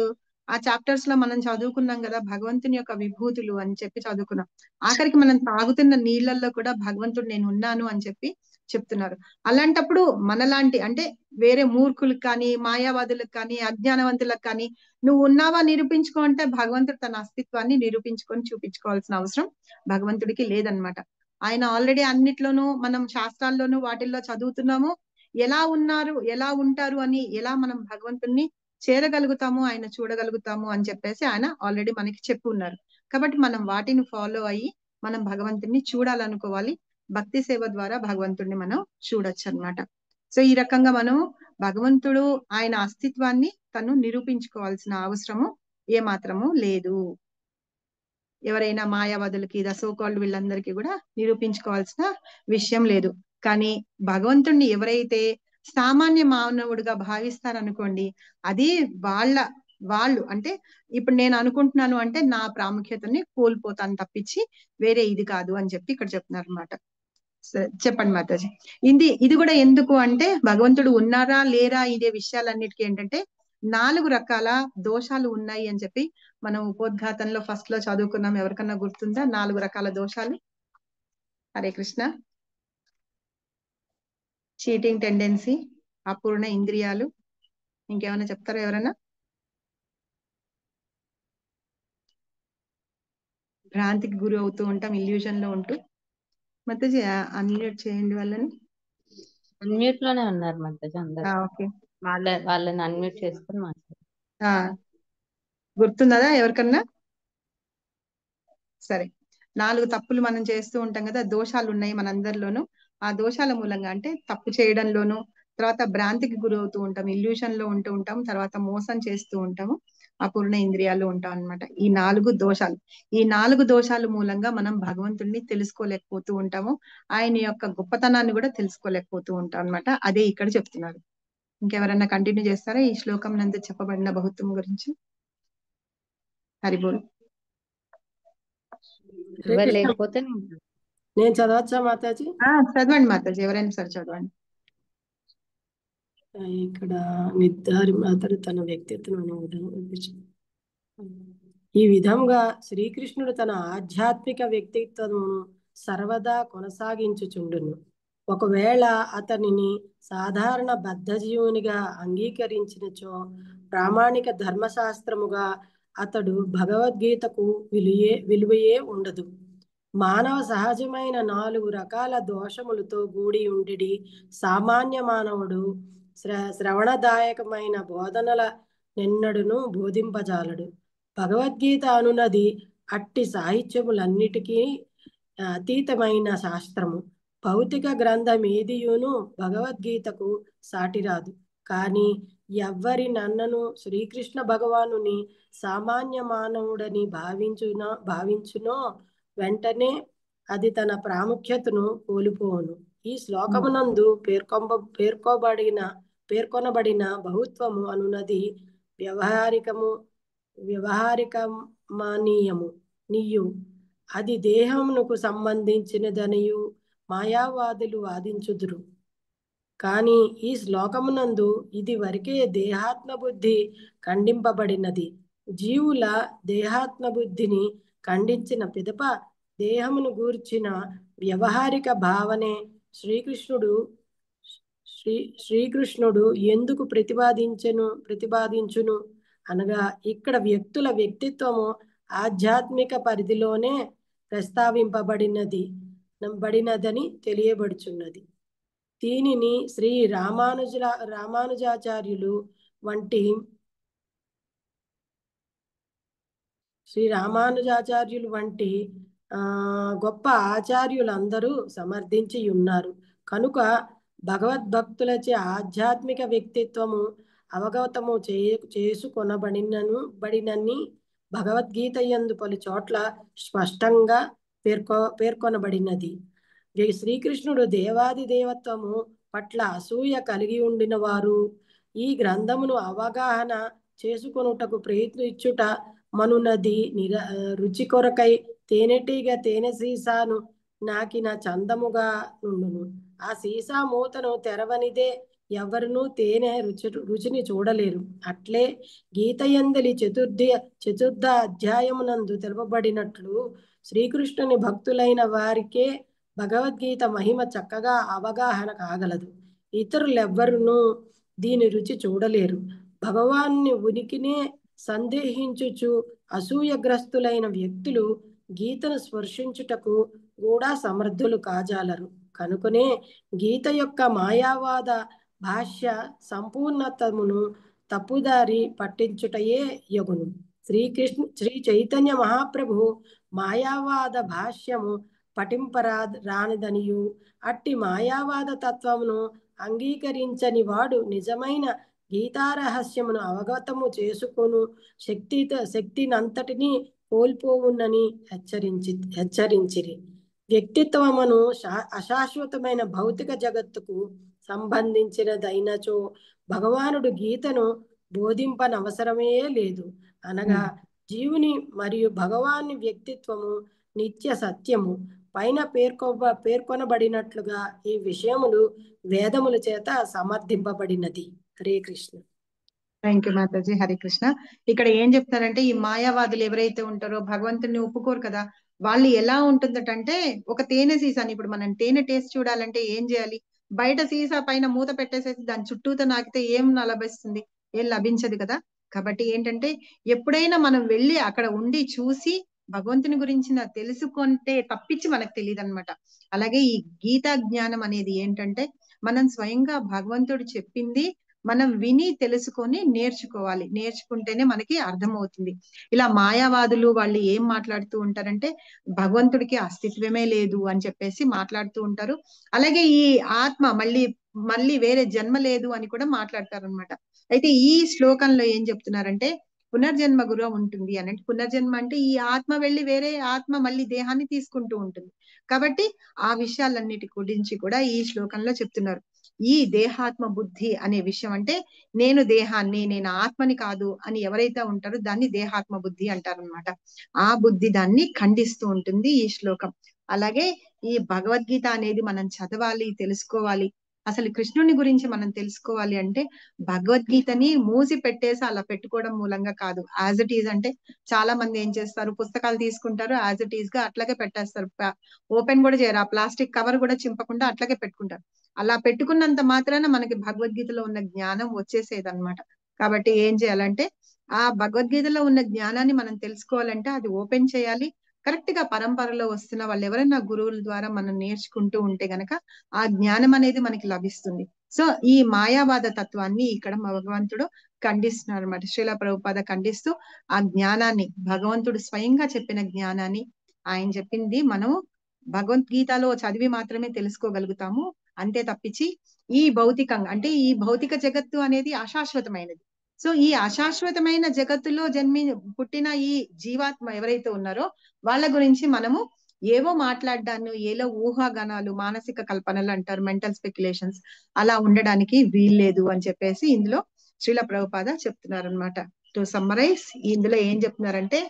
ఆ చాప్టర్స్ లో మనం చదువుకున్నాం కదా, భగవంతుని యొక్క విభూతులు అని చెప్పి చదువుకున్నాం. ఆఖరికి మనం తాగుతున్న నీళ్ళల్లో కూడా భగవంతుడు నేను ఉన్నాను అని చెప్పి చెప్తున్నారు. అలాంటప్పుడు మనలాంటి అంటే వేరే మూర్ఖులకు కానీ మాయావాదులకు కానీ అజ్ఞానవంతులకు కానీ నువ్వు ఉన్నావా నిరూపించుకో అంటే భగవంతుడు తన అస్తిత్వాన్ని నిరూపించుకొని చూపించుకోవాల్సిన అవసరం భగవంతుడికి లేదనమాట. ఆయన ఆల్రెడీ అన్నిట్లోనూ మనం శాస్త్రాల్లోనూ వాటిల్లో చదువుతున్నాము, ఎలా ఉన్నారు ఎలా ఉంటారు అని, ఎలా మనం భగవంతుణ్ణి చేరగలుగుతాము, ఆయన చూడగలుగుతాము అని చెప్పేసి ఆయన ఆల్రెడీ మనకి చెప్పి ఉన్నారు. కాబట్టి మనం వాటిని ఫాలో అయ్యి మనం భగవంతుణ్ణి చూడాలనుకోవాలి. భక్తి సేవ ద్వారా భగవంతుడిని మనం చూడొచ్చు అన్నమాట. సో ఈ రకంగా మనం భగవంతుడు ఆయన అస్తిత్వాన్ని తను నిరూపించుకోవాల్సిన అవసరము ఏమాత్రము లేదు. ఎవరైనా మాయావాదులకి సో కాల్డ్ వీళ్ళందరికీ కూడా నిరూపించుకోవాల్సిన విషయం లేదు. కానీ భగవంతుణ్ణి ఎవరైతే సామాన్య మానవుడిగా భావిస్తారనుకోండి, అది వాళ్ళు అంటే ఇప్పుడు నేను అనుకుంటున్నాను అంటే నా ప్రాముఖ్యతని కోల్పోతాను తప్పించి వేరే ఇది కాదు అని చెప్పి ఇక్కడ చెప్తున్నారు అనమాట. చెప్పండి మాతాజీ. ఇది కూడా ఎందుకు అంటే, భగవంతుడు ఉన్నారా లేరా ఇదే విషయాలన్నిటికీ ఏంటంటే 4 రకాల దోషాలు ఉన్నాయి అని చెప్పి మనం ఉపోద్ఘాతంలో ఫస్ట్ లో చదువుకున్నాం. ఎవరికన్నా గుర్తుందా 4 రకాల దోషాలు? హరే కృష్ణ. చీటింగ్ టెండెన్సీ, అపూర్ణ ఇంద్రియాలు, ఇంకేమైనా చెప్తారా? ఎవరైనా? భ్రాంతికి గురి అవుతూ ఉంటాం, ఇల్యూషన్ లో ఉంటూ. మాతాజీ అన్మ్యూట్ చేయండి వాళ్ళని. అన్మ్యూట్ లోనే ఉన్నారు మాతాజీ అందరు. ఓకే, వాళ్ళని అన్మ్యూట్ చేసుకుని మాట్లాడు. గుర్తున్నదా ఎవరికన్నా? సరే, 4 తప్పులు మనం చేస్తూ ఉంటాం కదా, దోషాలు ఉన్నాయి మనందరిలోనూ. ఆ దోషాల మూలంగా అంటే తప్పు చేయడంలోనూ, తర్వాత భ్రాంతికి గురవుతూ ఉంటాం, ఇల్యూషన్ లో ఉంటూ ఉంటాం, తర్వాత మోసం చేస్తూ ఉంటాము, అపూర్ణ ఇంద్రియాలు ఉంటాం అన్నమాట. ఈ 4 దోషాలు. ఈ 4 దోషాల మూలంగా మనం భగవంతుడిని తెలుసుకోలేకపోతూ ఉంటాము, ఆయన యొక్క గొప్పతనాన్ని కూడా తెలుసుకోలేకపోతూ ఉంటాం అన్నమాట. అదే ఇక్కడ చెప్తున్నారు. ఇంకెవరన్నా కంటిన్యూ చేస్తారా ఈ శ్లోకం నందు చెప్పబడిన బహుత్వం గురించి? హరిబోల్. లేకపోతే నేను చదవచ్చా మాతాజీ? చదవండి మాతాజీ, ఎవరైనా సరే చదవండి. ఇక్కడ అతడు తన వ్యక్తిత్వం ఈ విధంగా శ్రీకృష్ణుడు తన ఆధ్యాత్మిక వ్యక్తిత్వమును సర్వదా కొనసాగించుచుండును. ఒకవేళ అతనిని సాధారణ బద్ధజీవునిగా అంగీకరించినచో ప్రామాణిక ధర్మశాస్త్రముగా అతడు భగవద్గీతకు విలువయే ఉండదు. మానవ సహజమైన 4 రకాల దోషములతో కూడి ఉండి సామాన్య మానవుడు శ్రవణదాయకమైన బోధనల నిన్నడును బోధింపజాలడు. భగవద్గీత అనునది అట్టి సాహిత్యములన్నిటికీ అతీతమైన శాస్త్రము. భౌతిక గ్రంథం ఏదియును భగవద్గీతకు సాటిరాదు. కానీ ఎవ్వరి నన్నను శ్రీకృష్ణ భగవానుని సామాన్య మానవుడని భావించునో వెంటనే అది తన ప్రాముఖ్యతను కోల్పోవును. ఈ శ్లోకమునందు పేర్కొనబడిన బహుత్వము అనున్నది వ్యవహారికమానీయము నీయు, అది దేహమునకు సంబంధించినదనియు మాయావాదులు వాదించుదురు. కానీ ఈ శ్లోకమునందు ఇది వరకే దేహాత్మబుద్ధి ఖండింపబడినది. జీవుల దేహాత్మబుద్ధిని ఖండించిన పిదప దేహమును గూర్చిన వ్యవహారిక భావనే శ్రీకృష్ణుడు ఎందుకు ప్రతిపాదించును అనగా ఇక్కడ వ్యక్తుల వ్యక్తిత్వము ఆధ్యాత్మిక పరిధిలోనే ప్రస్తావింపబడినదని తెలియబడుచున్నది. దీనిని శ్రీ రామానుజాచార్యులు వంటి గొప్ప ఆచార్యులందరూ సమర్థించి ఉన్నారు. కనుక భగవద్భక్తులచే ఆధ్యాత్మిక వ్యక్తిత్వము అవగతము చేసుకొనబడినని భగవద్గీత యందు పలు చోట్ల స్పష్టంగా పేర్కొనబడినది. శ్రీకృష్ణుడు దేవాది దేవత్వము పట్ల అసూయ కలిగి ఉండిన వారు ఈ గ్రంథమును అవగాహన చేసుకొనుటకు ప్రయత్నించుట మనునది రుచి కొరకై తేనెటీగ తేనె సీసాను నాకిన చందముగా నుండును. ఆ సీసా మూతను తెరవనిదే ఎవరునూ తేనె రుచిని చూడలేరు. అట్లే గీతయందలి చతుర్థ అధ్యాయమునందు తెలుపబడినట్లు శ్రీకృష్ణుని భక్తులైన వారికే భగవద్గీత మహిమ చక్కగా అవగాహన కాగలదు. ఇతరులెవ్వరునూ దీని రుచి చూడలేరు. భగవాన్ని ఉనికినే సందేహించుచు అసూయగ్రస్తులైన వ్యక్తులు గీతను స్పర్శించుటకు కూడా సమర్థులు కాజాలరు. కనుకనే గీత యొక్క మాయావాద భాష్య సంపూర్ణతమును తప్పుదారి పట్టించుటయే యగును. శ్రీ చైతన్య మహాప్రభు మాయావాద భాష్యము పఠింపరానిదనియు అట్టి మాయావాద తత్వమును అంగీకరించని వాడు నిజమైన గీతారహస్యమును అవగతము చేసుకొను శక్తినంతటినీ కోల్పోవునని హెచ్చరించిరి. వ్యక్తిత్వమును అశాశ్వతమైన భౌతిక జగత్తుకు సంబంధించినదైనచో భగవానుడు గీతను బోధింపనవసరమే లేదు. అనగా జీవుని మరియు భగవాని వ్యక్తిత్వము నిత్య సత్యము. పైన పేర్కొనబడినట్లుగా ఈ విషయములు వేదముల చేత సమర్థింపబడినది. హరే కృష్ణ. థ్యాంక్ యూ మాతాజీ. హరే కృష్ణ. ఇక్కడ ఏం చెప్తారంటే ఈ మాయావాదులు ఎవరైతే ఉంటారో భగవంతుడిని ఒప్పుకోరు కదా, వాళ్ళు ఎలా ఉంటుందటంటే ఒక తేనె సీసాని, ఇప్పుడు మనం తేనె టేస్ట్ చూడాలంటే ఏం చేయాలి? బయట సీసా పైన మూత పెట్టేసేసి దాని చుట్టూతో నాకితే ఏం లభిస్తుంది? ఏం లభించదు కదా. కాబట్టి ఏంటంటే ఎప్పుడైనా మనం వెళ్ళి అక్కడ ఉండి చూసి భగవంతుని గురించి తెలుసుకుంటే తప్పించి మనకు తెలియదు అనమాట. అలాగే ఈ గీతా జ్ఞానం అనేది ఏంటంటే మనం స్వయంగా భగవంతుడు చెప్పింది మనం విని తెలుసుకొని నేర్చుకోవాలి. నేర్చుకుంటేనే మనకి అర్థమవుతుంది. ఇలా మాయావాదులు వాళ్ళు ఏం మాట్లాడుతూ ఉంటారంటే భగవంతుడికి అస్తిత్వమే లేదు అని చెప్పేసి మాట్లాడుతూ ఉంటారు. అలాగే ఈ ఆత్మ మళ్ళీ వేరే జన్మ లేదు అని కూడా మాట్లాడతారు అనమాట. అయితే ఈ శ్లోకంలో ఏం చెప్తున్నారంటే పునర్జన్మ కూడా ఉంటుంది అని. అంటే పునర్జన్మ అంటే ఈ ఆత్మ వెళ్ళి వేరే ఆత్మ మళ్ళీ దేహాన్ని తీసుకుంటూ ఉంటుంది. కాబట్టి ఆ విషయాలన్నిటి గురించి కూడా ఈ శ్లోకంలో చెప్తున్నారు. ఈ దేహాత్మ బుద్ధి అనే విషయం అంటే నేను దేహాన్ని, నేను ఆత్మని కాదు అని ఎవరైతే ఉంటారో దాన్ని దేహాత్మ బుద్ధి అంటారనమాట. ఆ బుద్ధి దాన్ని ఖండిస్తూ ఉంటుంది ఈ శ్లోకం. అలాగే ఈ భగవద్గీత అనేది మనం చదవాలి, తెలుసుకోవాలి. అసలు కృష్ణుని గురించి మనం తెలుసుకోవాలి అంటే భగవద్గీతని మూసి పెట్టేసి అలా పెట్టుకోవడం మూలంగా కాదు. యాజ్ ఇట్ ఈజ్ అంటే చాలా మంది ఏం చేస్తారు, పుస్తకాలు తీసుకుంటారు, యాజ్ ఇట్ ఈజ్ గా అట్లాగే పెట్టేస్తారు. ఓపెన్ కూడా చేయరు, ఆ ప్లాస్టిక్ కవర్ కూడా చింపకుండా అట్లాగే పెట్టుకుంటారు. అలా పెట్టుకున్నంత మాత్రాన మనకి భగవద్గీతలో ఉన్న జ్ఞానం వచ్చేసేది అనమాట. కాబట్టి ఏం చేయాలంటే ఆ భగవద్గీతలో ఉన్న జ్ఞానాన్ని మనం తెలుసుకోవాలంటే అది ఓపెన్ చేయాలి. కరెక్ట్ గా పరంపరలో వస్తున్న వాళ్ళు ఎవరైనా గురువుల ద్వారా మనం నేర్చుకుంటూ ఉంటే గనక ఆ జ్ఞానం అనేది మనకి లభిస్తుంది. సో ఈ మాయావాద తత్వాన్ని ఇక్కడ భగవంతుడు ఖండిస్తున్నారు అనమాట. శ్రీల ప్రభుపాద ఖండిస్తూ ఆ జ్ఞానాన్ని, భగవంతుడు స్వయంగా చెప్పిన జ్ఞానాన్ని, ఆయన చెప్పింది మనం భగవద్గీతలో చదివి మాత్రమే తెలుసుకోగలుగుతాము. అంతే తప్పించి ఈ భౌతికంగా అంటే ఈ భౌతిక జగత్తు అనేది అశాశ్వతమైనది. సో ఈ అశాశ్వతమైన జగత్తులో పుట్టిన ఈ జీవాత్మ ఎవరైతే ఉన్నారో వాళ్ళ గురించి మనము ఏవో మాట్లాడడాన్ని, ఏలో ఊహాగానాలు, మానసిక కల్పనలు అంటారు, మెంటల్ స్పెక్యులేషన్స్, అలా ఉండడానికి వీల్లేదు అని చెప్పేసి ఇందులో శ్రీల ప్రభుపాద చెప్తున్నారు అనమాట. టు సమ్మరైజ్ ఇందులో ఏం చెప్తున్నారంటే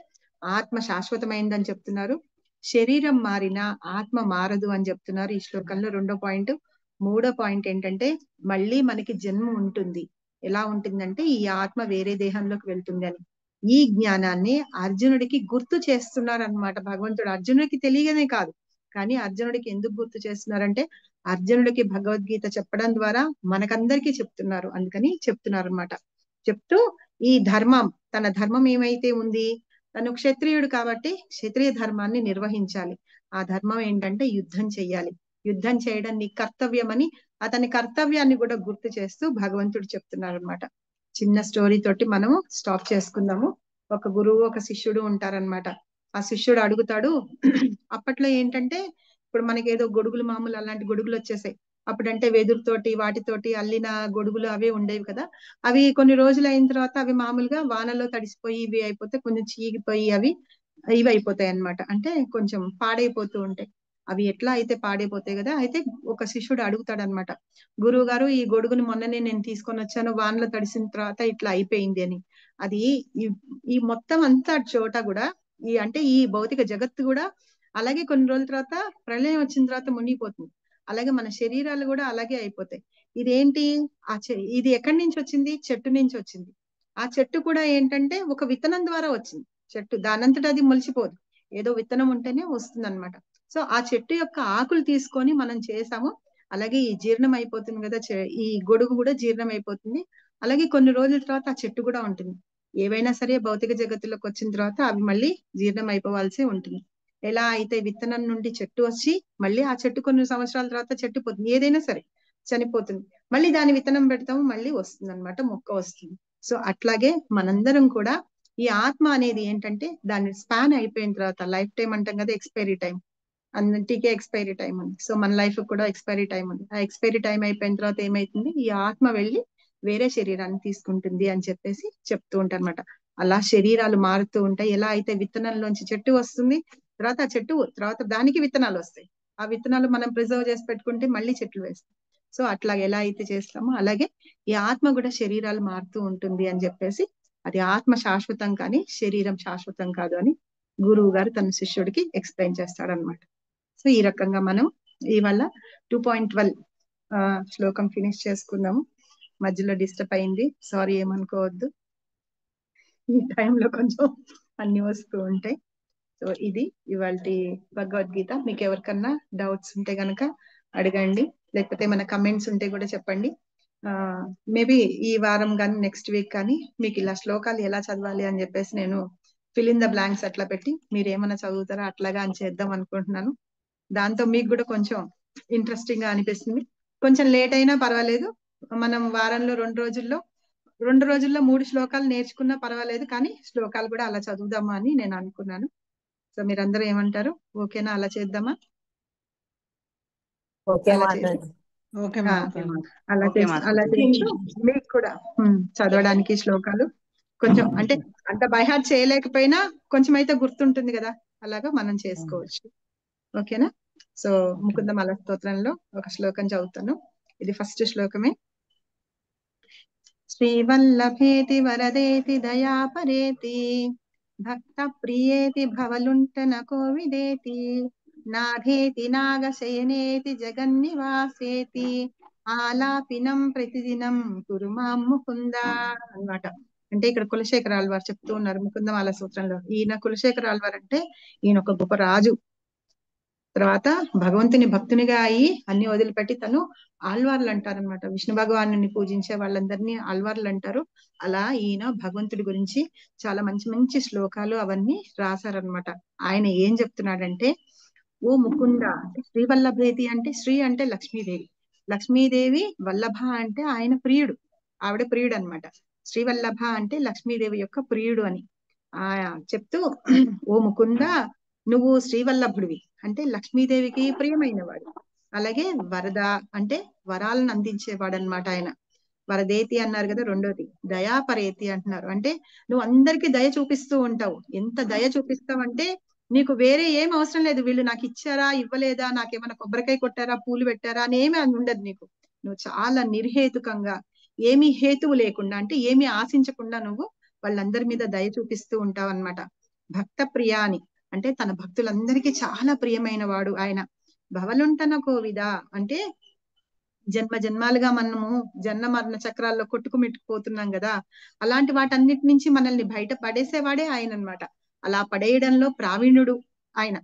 ఆత్మ శాశ్వతమైందని చెప్తున్నారు, శరీరం మారినా ఆత్మ మారదు అని చెప్తున్నారు ఈ శ్లోకంలో 2వ పాయింట్. 3వ పాయింట్ ఏంటంటే మళ్ళీ మనకి జన్మ ఉంటుంది. ఎలా ఉంటుందంటే ఈ ఆత్మ వేరే దేహంలోకి వెళ్తుంది అని. ఈ జ్ఞానాన్ని అర్జునుడికి గుర్తు చేస్తున్నారు అనమాట భగవంతుడు. అర్జునుడికి తెలియనే కాదు, కానీ అర్జునుడికి ఎందుకు గుర్తు చేస్తున్నారంటే అర్జునుడికి భగవద్గీత చెప్పడం ద్వారా మనకందరికీ చెప్తున్నారు, అందుకని చెప్తున్నారు అనమాట. చెప్తూ ఈ ధర్మం, తన ధర్మం ఏమైతే ఉంది, తను క్షత్రియుడు కాబట్టి క్షత్రియ ధర్మాన్ని నిర్వహించాలి. ఆ ధర్మం ఏంటంటే యుద్ధం చెయ్యాలి. యుద్ధం చేయడం నీ కర్తవ్యం అని అతని కర్తవ్యాన్ని కూడా గుర్తు చేస్తూ భగవంతుడు చెప్తున్నారు అనమాట. చిన్న స్టోరీ తోటి మనము స్టాప్ చేసుకుందాము. ఒక గురువు, ఒక శిష్యుడు ఉంటారనమాట. ఆ శిష్యుడు అడుగుతాడు, అప్పట్లో ఏంటంటే ఇప్పుడు మనకి ఏదో గొడుగులు మామూలు అలాంటి గొడుగులు వచ్చేసాయి. అప్పుడంటే వెదురుతోటి వాటితోటి అల్లిన గొడుగులు అవే ఉండేవి కదా. అవి కొన్ని రోజులు అయిన తర్వాత అవి మామూలుగా వానలో తడిసిపోయి ఇవి అయిపోతే కొంచెం చీగిపోయి అవి ఇవి అయిపోతాయి అన్నమాట. అంటే కొంచెం పాడైపోతూ ఉంటాయి. అవి ఎట్లా అయితే పాడైపోతాయి కదా. అయితే ఒక శిష్యుడు అడుగుతాడు అనమాట, గురువు గారు ఈ గొడుగుని మొన్ననే నేను తీసుకొని వచ్చాను, వానలో తడిసిన తర్వాత ఇట్లా అయిపోయింది అని. అది ఈ మొత్తం అంతా చోట కూడా అంటే ఈ భౌతిక జగత్తు కూడా అలాగే కొన్ని రోజుల తర్వాత ప్రళయం వచ్చిన తర్వాత మునిగిపోతుంది. అలాగే మన శరీరాలు కూడా అలాగే అయిపోతాయి. ఇదేంటి ఇది ఎక్కడి నుంచి వచ్చింది? చెట్టు నుంచి వచ్చింది. ఆ చెట్టు కూడా ఏంటంటే ఒక విత్తనం ద్వారా వచ్చింది. చెట్టు దానంతట అది మొలిచిపోదు, ఏదో విత్తనం ఉంటేనే వస్తుంది అనమాట. సో ఆ చెట్టు యొక్క ఆకులు తీసుకొని మనం చేసాము. అలాగే ఈ జీర్ణం అయిపోతుంది కదా, ఈ గొడుగు కూడా జీర్ణం అయిపోతుంది. అలాగే కొన్ని రోజుల తర్వాత ఆ చెట్టు కూడా ఉంటుంది. ఏవైనా సరే భౌతిక జగత్తులోకి వచ్చిన తర్వాత అవి మళ్ళీ జీర్ణం అయిపోవాల్సి ఉంటుంది. ఎలా అయితే విత్తనం నుండి చెట్టు వచ్చి మళ్ళీ ఆ చెట్టు కొన్ని సంవత్సరాల తర్వాత చెట్టు పోతుంది, ఏదైనా సరే చనిపోతుంది, మళ్ళీ దాని విత్తనం పెడతాము, మళ్ళీ వస్తుంది అనమాట, మొక్క వస్తుంది. సో అట్లాగే మనందరం కూడా ఈ ఆత్మ అనేది ఏంటంటే దాని స్పాన్ అయిపోయిన తర్వాత, లైఫ్ టైం అంటాం కదా, ఎక్స్పైరీ టైం, అన్నింటికే ఎక్స్పైరీ టైం ఉంది. సో మన లైఫ్ కూడా ఎక్స్పైరీ టైం ఉంది. ఆ ఎక్స్పైరీ టైం అయిపోయిన తర్వాత ఏమైతుంది, ఈ ఆత్మ వెళ్ళి వేరే శరీరాన్ని తీసుకుంటుంది అని చెప్పేసి చెప్తూ ఉంటారు అనమాట. అలా శరీరాలు మారుతూ ఉంటాయి. ఎలా అయితే విత్తనంలోంచి చెట్టు వస్తుంది, తర్వాత ఆ చెట్టు తర్వాత దానికి విత్తనాలు వస్తాయి. ఆ విత్తనాలు మనం ప్రిజర్వ్ చేసి పెట్టుకుంటే మళ్ళీ చెట్లు వేస్తాం. సో అట్లా ఎలా అయితే చేస్తామో అలాగే ఈ ఆత్మ కూడా శరీరాలు మారుతూ ఉంటుంది అని చెప్పేసి, అది ఆత్మ శాశ్వతం కానీ శరీరం శాశ్వతం కాదు అని గురువు గారు తన శిష్యుడికి ఎక్స్ప్లెయిన్ చేస్తాడనమాట. సో ఈ రకంగా మనం ఇవాళ 2.12 శ్లోకం ఫినిష్ చేసుకుందాము. మధ్యలో డిస్టర్బ్ అయింది, సారీ, ఏమనుకోవద్దు. ఈ టైంలో కొంచెం అన్ని వస్తూ ఉంటాయి. సో ఇది ఇవాళ భగవద్గీత. మీకు ఎవరికన్నా డౌట్స్ ఉంటే గనక అడగండి, లేకపోతే మన కమెంట్స్ ఉంటే కూడా చెప్పండి. మేబీ ఈ వారం కానీ నెక్స్ట్ వీక్ కానీ మీకు ఇలా శ్లోకాలు ఎలా చదవాలి అని చెప్పేసి నేను ఫిల్ ఇన్ ద బ్లాంక్స్ అట్లా పెట్టి మీరు ఏమైనా చదువుతారా అట్లాగా అని చేద్దాం అనుకుంటున్నాను. దాంతో మీకు కూడా కొంచెం ఇంట్రెస్టింగ్ గా అనిపిస్తుంది. కొంచెం లేట్ అయినా పర్వాలేదు. మనం వారంలో 2 రోజుల్లో 3 శ్లోకాలు నేర్చుకున్నా పర్వాలేదు, కానీ శ్లోకాలు కూడా అలా చదువుదామా అని నేను అనుకున్నాను. సో మీరందరూ ఏమంటారు? ఓకేనా? అలా చేద్దామా? ఓకే అలా చేసి మాతాజీ. ఓకే ఆ, మాతాజీ. అలా ఓకే చేసి అలా మాతాజీ. చేస్తూ మీకు కూడా చదవడానికి శ్లోకాలు కొంచెం అంటే అంత బైహార్ట్ చేయలేకపోయినా కొంచెం అయితే గుర్తుంటుంది కదా, అలాగా మనం చేసుకోవచ్చు. ఓకేనా? సో ముకుంద మల స్తోత్రంలో ఒక శ్లోకం చదువుతాను. ఇది ఫస్ట్ శ్లోకమే. శ్రీవల్లభేతి వరదేతి దయాపరేతి భక్త ప్రియేతి భవలుంటన కోవిదేతి నాథేతి నాగశయనేతి జగన్నివాసేతి ఆలాపినం ప్రతిదినం కురు మాం ముకుంద అన్నమాట. అంటే ఇక్కడ కులశేఖర ఆళ్వార్ చెప్తూ ఉన్నారు ముకుందమాల సూత్రంలో. ఈయన కులశేఖర ఆళ్వార్ అంటే ఈయన ఒక గొప్ప రాజు. తర్వాత భగవంతుని భక్తునిగా అయి అన్ని వదిలిపెట్టి తను ఆళ్వార్లు అంటారనమాట. విష్ణు భగవాను పూజించే వాళ్ళందరినీ ఆళ్వార్లు అంటారు. అలా ఈయన భగవంతుడి గురించి చాలా మంచి మంచి శ్లోకాలు అవన్నీ రాశారనమాట. ఆయన ఏం చెప్తున్నాడంటే, ఓ ముకుంద అంటే శ్రీవల్లభేతి అంటే శ్రీ అంటే లక్ష్మీదేవి, లక్ష్మీదేవి వల్లభ అంటే ఆయన ప్రియుడు, ఆవిడ ప్రియుడు అనమాట. శ్రీవల్లభ అంటే లక్ష్మీదేవి యొక్క ప్రియుడు అని చెప్తూ, ఓ ముకుంద నువ్వు శ్రీవల్లభుడివి అంటే లక్ష్మీదేవికి ప్రియమైన వాడు. అలాగే వరద అంటే వరాలను అందించేవాడు అనమాట ఆయన. వరదేతి అన్నారు కదా, రెండోది దయాపరేతి అంటున్నారు. అంటే నువ్వు అందరికీ దయ చూపిస్తూ ఉంటావు. ఎంత దయ చూపిస్తావంటే నీకు వేరే ఏం అవసరం లేదు, వీళ్ళు నాకు ఇచ్చారా ఇవ్వలేదా, నాకేమైనా కొబ్బరికాయ కొట్టారా పూలు పెట్టారా అని ఏమీ ఉండదు నీకు. నువ్వు చాలా నిర్హేతుకంగా ఏమీ హేతువు లేకుండా అంటే ఏమీ ఆశించకుండా నువ్వు వాళ్ళందరి మీద దయ చూపిస్తూ ఉంటావు అన్నమాట. భక్త ప్రియ అని అంటే తన భక్తులందరికీ చాలా ప్రియమైన వాడు ఆయన. భవలుంటన కోవిద అంటే జన్మ జన్మాలుగా మనము జన్మ మరణ చక్రాల్లో కొట్టుకుమిట్టుకుపోతున్నాం కదా, అలాంటి వాటన్నిటి నుంచి మనల్ని బయట పడేసేవాడే ఆయన అన్నమాట. అలా పడేయడంలో ప్రావీణుడు ఆయన.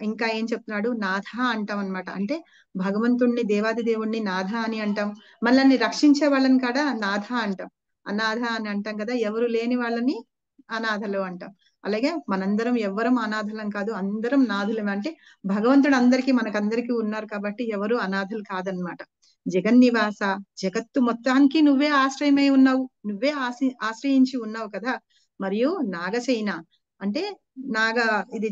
ఇంకా ఏం చెప్తున్నాడు, నాథ అంటాం అనమాట. అంటే భగవంతుణ్ణి దేవాది దేవుణ్ణి నాథ అని అంటాం. మనల్ని రక్షించే వాళ్ళని కాడా నాథ అంటాం. అనాథ అని అంటాం కదా, ఎవరు లేని వాళ్ళని అనాథలు అంటాం. అలాగే మనందరం ఎవ్వరం అనాథలం కాదు, అందరం నాథులం. అంటే భగవంతుడు మనకందరికీ ఉన్నారు కాబట్టి ఎవరు అనాథులు కాదనమాట. జగన్నివాస జగత్తు మొత్తానికి నువ్వే ఆశ్రయమై ఉన్నావు, నువ్వే ఆశ్రయించి ఉన్నావు కదా. మరియు నాగసేన అంటే ఇది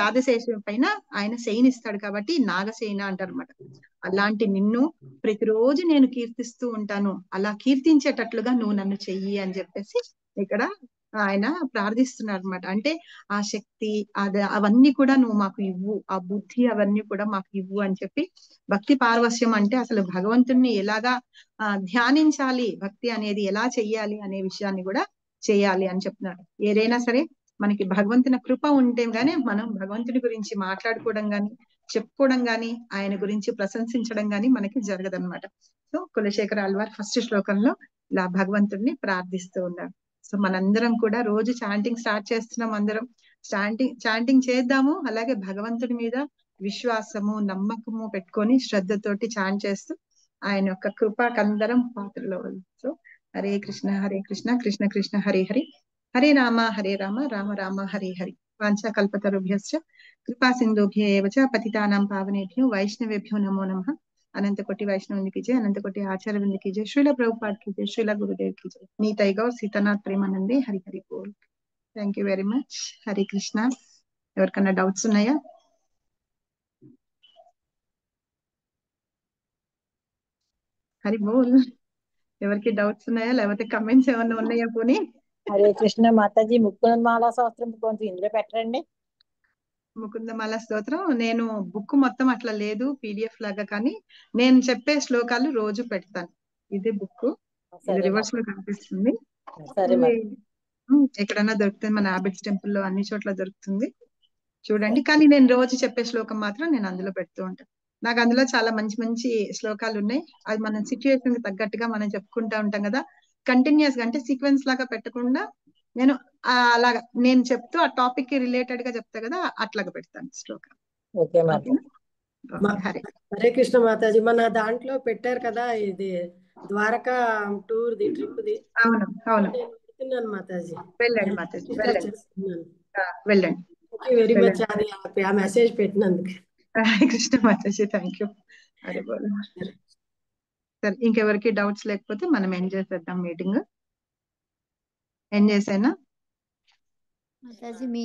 ఆదిశేషం పైన ఆయన శయనిస్తాడు కాబట్టి నాగసేన అంటారు అనమాట. అలాంటి నిన్ను ప్రతిరోజు నేను కీర్తిస్తూ ఉంటాను, అలా కీర్తించేటట్లుగా నువ్వు నన్ను చెయ్యి అని చెప్పేసి ఇక్కడ ఆయన ప్రార్థిస్తున్నారు అనమాట. అంటే ఆ శక్తి అవన్నీ కూడా నువ్వు మాకు ఇవ్వు, ఆ బుద్ధి అవన్నీ కూడా మాకు ఇవ్వు అని చెప్పి భక్తి పారవస్యం అంటే అసలు భగవంతుణ్ణి ఎలాగా ధ్యానించాలి, భక్తి అనేది ఎలా చెయ్యాలి అనే విషయాన్ని కూడా చేయాలి అని చెప్తున్నారు. ఏదైనా సరే మనకి భగవంతుని కృప ఉంటే గానీ మనం భగవంతుడి గురించి మాట్లాడుకోవడం గాని చెప్పుకోవడం గాని ఆయన గురించి ప్రశంసించడం గాని మనకి జరగదన్నమాట. సో కులశేఖర ఆళ్వార్ ఫస్ట్ శ్లోకంలో ఇలా భగవంతుడిని ప్రార్థిస్తూ ఉన్నారు. సో మనందరం కూడా రోజు చాంటింగ్ స్టార్ట్ చేస్తున్నాం, అందరం చాంటింగ్ చేద్దాము. అలాగే భగవంతుడి మీద విశ్వాసము నమ్మకము పెట్టుకొని శ్రద్ధతోటి చాంట్ చేస్తూ ఆయన యొక్క కృపకందరం పాత్రలో. సో హరే కృష్ణ కృష్ణ కృష్ణ హరే హరి, హరే రామ రామ రామ హరే హరి. వాంఛా కల్పతరుభ్యశ్చ కృపా సింధుభ్య ఏవ చ పతితానాం పావనేభ్యో వైష్ణవేభ్యో నమో నమః. అనంత కోటి వైష్ణవునికి జై, అనంత కోటి ఆచార్య విందుకి జై, శ్రీల ప్రభుపాద్ కి జై, శ్రీల గురుదేవ్ కి జై. నీతై గౌర్ సీతానాథ్ ప్రేమానందే హరి హరి బోల్. Thank you very much. Hare Krishna. ఎవరికన్నా డౌట్స్ ఉన్నాయా? హరి బోల్. ఎవరికి డౌట్స్ ఉన్నాయా లేకపోతే కమెంట్స్ ఏమన్నా ఉన్నాయా? పోనీ హరే కృష్ణ మాతాజీ. ముకుందమాల శాస్త్రం కొంచెం ఇందులో పెట్టండి. ముకుందమాల స్తోత్రం నేను బుక్ మొత్తం అట్లా లేదు పీడిఎఫ్ లాగా, కానీ నేను చెప్పే శ్లోకాలు రోజు పెడతాను. ఇదే బుక్, ఇది రివర్స్ లో కనిపిస్తుంది. ఎక్కడన్నా దొరుకుతుంది, మన హ్యాబిట్స్ టెంపుల్ లో అన్ని చోట్ల దొరుకుతుంది, చూడండి. కానీ నేను రోజు చెప్పే శ్లోకం మాత్రం నేను అందులో పెడుతూ ఉంటాను. నాకు అందులో చాలా మంచి మంచి శ్లోకాలు ఉన్నాయి. అది మన సిచ్యువేషన్ కి తగ్గట్టుగా మనం చెప్పుకుంటా ఉంటాం కదా, కంటిన్యూస్ గా అంటే సీక్వెన్స్ లాగా పెట్టకుండా నేను అలాగా నేను చెప్తూ ఆ టాపిక్ కి రిలేటెడ్ గా చెప్తా కదా, అట్లాగా పెడతాను శ్లోకం. హరే కృష్ణ మాతాజీ. మన దాంట్లో పెట్టారు కదా ఇది ద్వారకా టూర్ ది ట్రిప్ ది. అవును అవును. చేస్తున్నాను మాతాజీ. వెళ్ళండి మాతాజీ, రిజిస్టర్ వెళ్ళండి. చేస్తున్నాను. వెళ్ళండి. థ్యాంక్ యూ వెరీ మచ్ అది ఆ మెసేజ్ పెట్టినందుకు. హరే కృష్ణ మాతాజీ, థ్యాంక్ యూ. అరే బోలో. సరే, ఇంకెవరికి డౌట్స్ లేకపోతే మనం ఎండ్ చేసేద్దాం మీటింగ్. ఎండ్ చేసేనా? మాతాజీ మీ